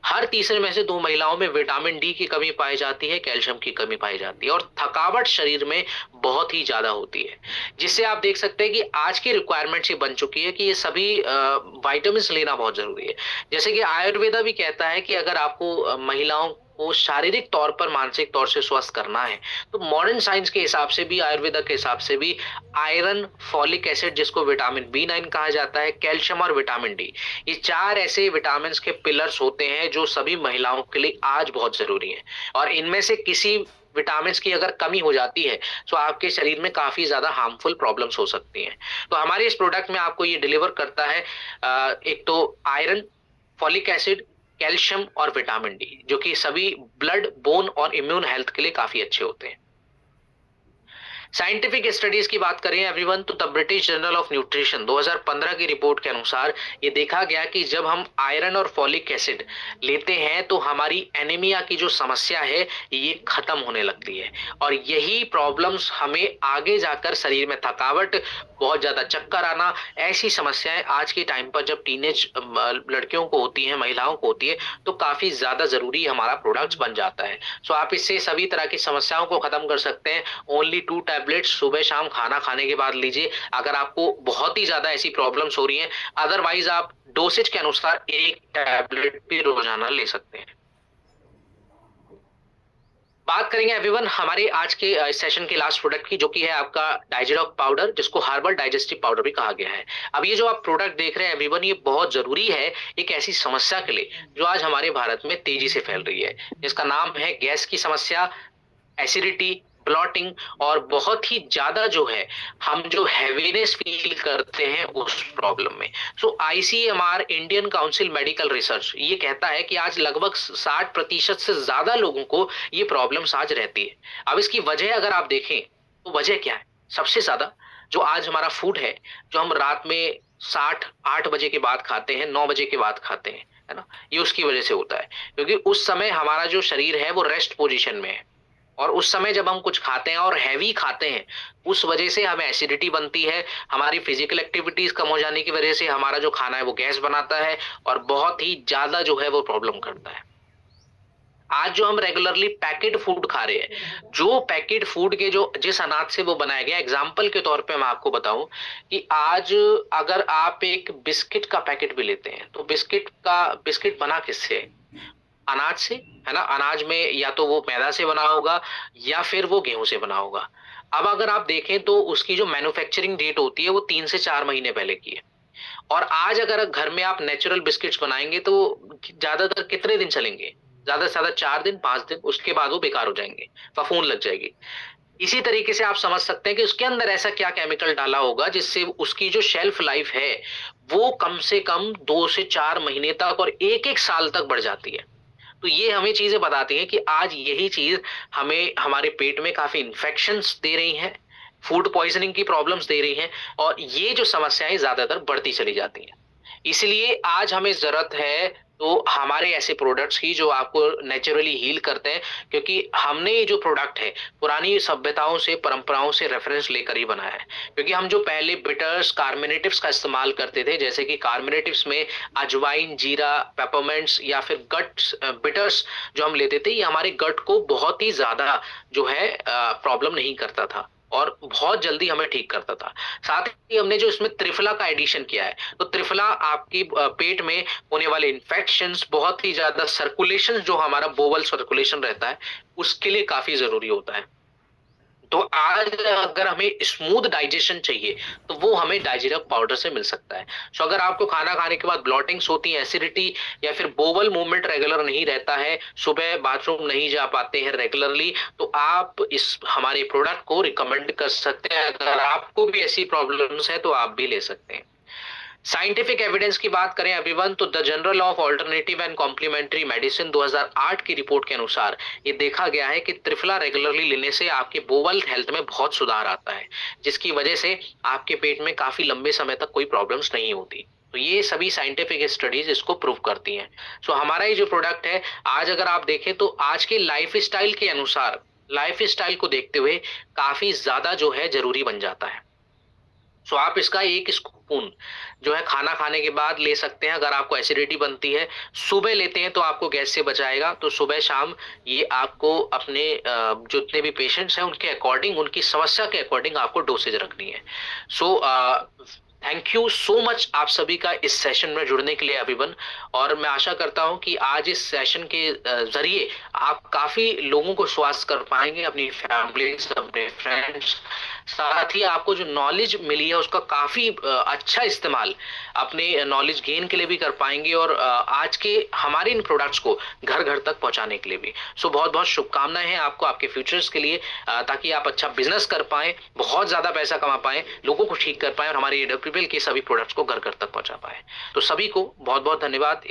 हर तीसरे में से 2 महिलाओं में विटामिन डी की कमी पाई जाती है, कैल्शियम की कमी पाई जाती है और थकावट शरीर में बहुत ही ज्यादा होती है, जिससे आप देख सकते हैं कि आज की रिक्वायरमेंट ये बन चुकी है कि ये सभी विटामिन लेना बहुत जरूरी है। जैसे कि आयुर्वेदा भी कहता है कि अगर आपको महिलाओं को शारीरिक तौर पर, मानसिक तौर से स्वस्थ करना है तो मॉडर्न साइंस के हिसाब से भी, आयुर्वेदा के हिसाब से भी आयरन, फॉलिक एसिड जिसको विटामिन B9 कहा जाता है, कैल्शियम और विटामिन डी, ये 4 ऐसे विटामिन के पिलर्स होते हैं जो सभी महिलाओं के लिए आज बहुत जरूरी है। और इनमें से किसी विटामिन की अगर कमी हो जाती है तो आपके शरीर में काफी ज्यादा हार्मफुल प्रॉब्लम्स हो सकती हैं। तो हमारे इस प्रोडक्ट में आपको ये डिलीवर करता है एक तो आयरन, फॉलिक एसिड, कैल्शियम और विटामिन डी, जो कि सभी ब्लड, बोन और इम्यून हेल्थ के लिए काफी अच्छे होते हैं। साइंटिफिक स्टडीज की बात करें एवरीवन तो the British journal of nutrition 2015 की रिपोर्ट के अनुसार ये देखा गया कि जब हम आयरन और फॉलिक एसिड लेते हैं तो हमारी एनीमिया की जो समस्या है ये खत्म होने लगती है और यही प्रॉब्लम्स हमें आगे जाकर शरीर में थकावट, बहुत ज्यादा चक्कर आना, ऐसी समस्याएं आज के टाइम पर जब टीनेज लड़कियों को होती है, महिलाओं को होती है, तो काफी ज्यादा जरूरी हमारा प्रोडक्ट बन जाता है। सो आप इससे सभी तरह की समस्याओं को खत्म कर सकते हैं। ओनली 2 टैबलेट्स सुबह शाम खाना खाने के बाद लीजिए अगर आपको बहुत ही ज्यादा ऐसी प्रॉब्लम्स हो रही हैं। अदरवाइज आप डोसेज के अनुसार 1 टैबलेट भी रोजाना ले सकते हैं। बात करेंगे एवरीवन हमारे आज के सेशन के लास्ट प्रोडक्ट की, जो कि है आपका डाइजेडॉक पाउडर, जिसको हर्बल डाइजेस्टिव पाउडर भी कहा गया है। अब ये जो आप प्रोडक्ट देख रहे हैं एवरीवन, ये बहुत जरूरी है एक ऐसी समस्या के लिए जो आज हमारे भारत में तेजी से फैल रही है, जिसका नाम है गैस की समस्या, एसिडिटी, ब्लॉटिंग और बहुत ही ज्यादा जो है हम जो हैवीनेस फील करते हैं उस प्रॉब्लम में। So ICMR, Indian council medical research, ये कहता है कि आज लगभग 60% से ज्यादा लोगों को ये प्रॉब्लम्स आज रहती है। अब इसकी वजह अगर आप देखें तो वजह क्या है? सबसे ज्यादा जो आज हमारा फूड है, जो हम रात में 8 बजे के बाद खाते हैं, 9 बजे के बाद खाते हैं, है ना, ये उसकी वजह से होता है, क्योंकि उस समय हमारा जो शरीर है वो रेस्ट पोजीशन में है और उस समय जब हम कुछ खाते हैं और हैवी खाते हैं, उस वजह से हमें एसिडिटी बनती है। हमारी फिजिकल एक्टिविटीज कम हो जाने की वजह से हमारा जो खाना है वो गैस बनाता है और बहुत ही ज्यादा जो है वो प्रॉब्लम करता है। आज जो हम रेगुलरली पैकेट फूड खा रहे हैं, जो पैकेट फूड के जो जिस अनाज से वो बनाया गया, एग्जाम्पल के तौर पे मैं आपको बताऊं कि आज अगर आप एक बिस्किट का पैकेट भी लेते हैं तो बिस्किट बना किससे है? अनाज से, है ना। अनाज में या तो वो मैदा से बना होगा या फिर वो गेहूं से बना होगा। अब अगर आप देखें तो उसकी जो मैन्युफैक्चरिंग डेट होती है वो 3 से 4 महीने पहले की है। और आज अगर घर में आप नेचुरल बिस्किट्स बनाएंगे तो ज्यादातर कितने दिन चलेंगे? ज्यादा से ज्यादा 4 दिन, 5 दिन, उसके बाद वो बेकार हो जाएंगे, फफूंद लग जाएगी। इसी तरीके से आप समझ सकते हैं कि उसके अंदर ऐसा क्या केमिकल डाला होगा जिससे उसकी जो शेल्फ लाइफ है वो कम से कम 2 से 4 महीने तक और 1-1 साल तक बढ़ जाती है। तो ये हमें चीजें बताती हैं कि आज यही चीज हमें हमारे पेट में काफी इन्फेक्शंस दे रही हैं, फूड पॉइजनिंग की प्रॉब्लम्स दे रही हैं और ये जो समस्याएं ज्यादातर बढ़ती चली जाती हैं। इसलिए आज हमें जरूरत है तो हमारे ऐसे प्रोडक्ट्स ही जो आपको नेचुरली हील करते हैं, क्योंकि हमने ये जो प्रोडक्ट है पुरानी सभ्यताओं से, परंपराओं से रेफरेंस लेकर ही बनाया है। क्योंकि हम जो पहले बिटर्स, कार्मिनेटिव्स का इस्तेमाल करते थे, जैसे कि कार्मिनेटिव्स में अजवाइन, जीरा, पेपरमेंट्स या फिर गट्स, बिटर्स जो हम लेते थे, ये हमारे गट को बहुत ही ज्यादा जो है प्रॉब्लम नहीं करता था और बहुत जल्दी हमें ठीक करता था। साथ ही हमने जो इसमें त्रिफला का एडिशन किया है, तो त्रिफला आपकी पेट में होने वाले इन्फेक्शंस, बहुत ही ज्यादा सर्कुलेशन, जो हमारा बोवल सर्कुलेशन रहता है, उसके लिए काफी जरूरी होता है। तो आज अगर हमें स्मूथ डाइजेशन चाहिए तो वो हमें डाइजेरिक पाउडर से मिल सकता है। सो अगर आपको खाना खाने के बाद ब्लॉटिंग्स होती है, एसिडिटी या फिर बोवल मूवमेंट रेगुलर नहीं रहता है, सुबह बाथरूम नहीं जा पाते हैं रेगुलरली, तो आप इस हमारे प्रोडक्ट को रिकमेंड कर सकते हैं। अगर आपको भी ऐसी प्रॉब्लम्स है तो आप भी ले सकते हैं। साइंटिफिक एविडेंस की बात करें अभिवन, तो the journal of alternative and complementary medicine 2008 की रिपोर्ट के अनुसार ये देखा गया है कि त्रिफला रेगुलरली लेने से आपके बोवल हेल्थ में बहुत सुधार आता है, जिसकी वजह से आपके पेट में काफी लंबे समय तक कोई प्रॉब्लम्स नहीं होती। तो ये सभी साइंटिफिक स्टडीज इसको प्रूव करती हैं। सो हमारा ये जो प्रोडक्ट है, आज अगर आप देखें तो आज के लाइफ स्टाइल के अनुसार, लाइफ स्टाइल को देखते हुए काफी ज्यादा जो है जरूरी बन जाता है। सो आप इसका एक स्पून जो है खाना खाने के बाद ले सकते हैं। अगर आपको एसिडिटी बनती है, सुबह लेते हैं तो आपको गैस से बचाएगा, तो सुबह शाम ये आपको अपने जितने भी पेशेंट्स हैं उनके अकॉर्डिंग, उनकी समस्या के अकॉर्डिंग आपको डोसेज रखनी है। So thank you so much आप सभी का इस सेशन में जुड़ने के लिए अभिवन। और मैं आशा करता हूं कि आज इस सेशन के जरिए आप काफी लोगों को स्वास्थ्य कर पाएंगे, अपनी फैमिली, अपने फ्रेंड्स। साथ ही आपको जो नॉलेज मिली है उसका काफी अच्छा इस्तेमाल अपने नॉलेज गेन के लिए भी कर पाएंगे, और आज के हमारे इन प्रोडक्ट्स को घर घर तक पहुंचाने के लिए भी। सो बहुत बहुत शुभकामनाएं हैं आपको आपके फ्यूचर्स के लिए, ताकि आप अच्छा बिजनेस कर पाए, बहुत ज्यादा पैसा कमा पाए, लोगों को ठीक कर पाए और हमारे एडब्ल्यूपीएल के सभी प्रोडक्ट्स को घर घर तक पहुंचा पाए। तो सभी को बहुत बहुत धन्यवाद।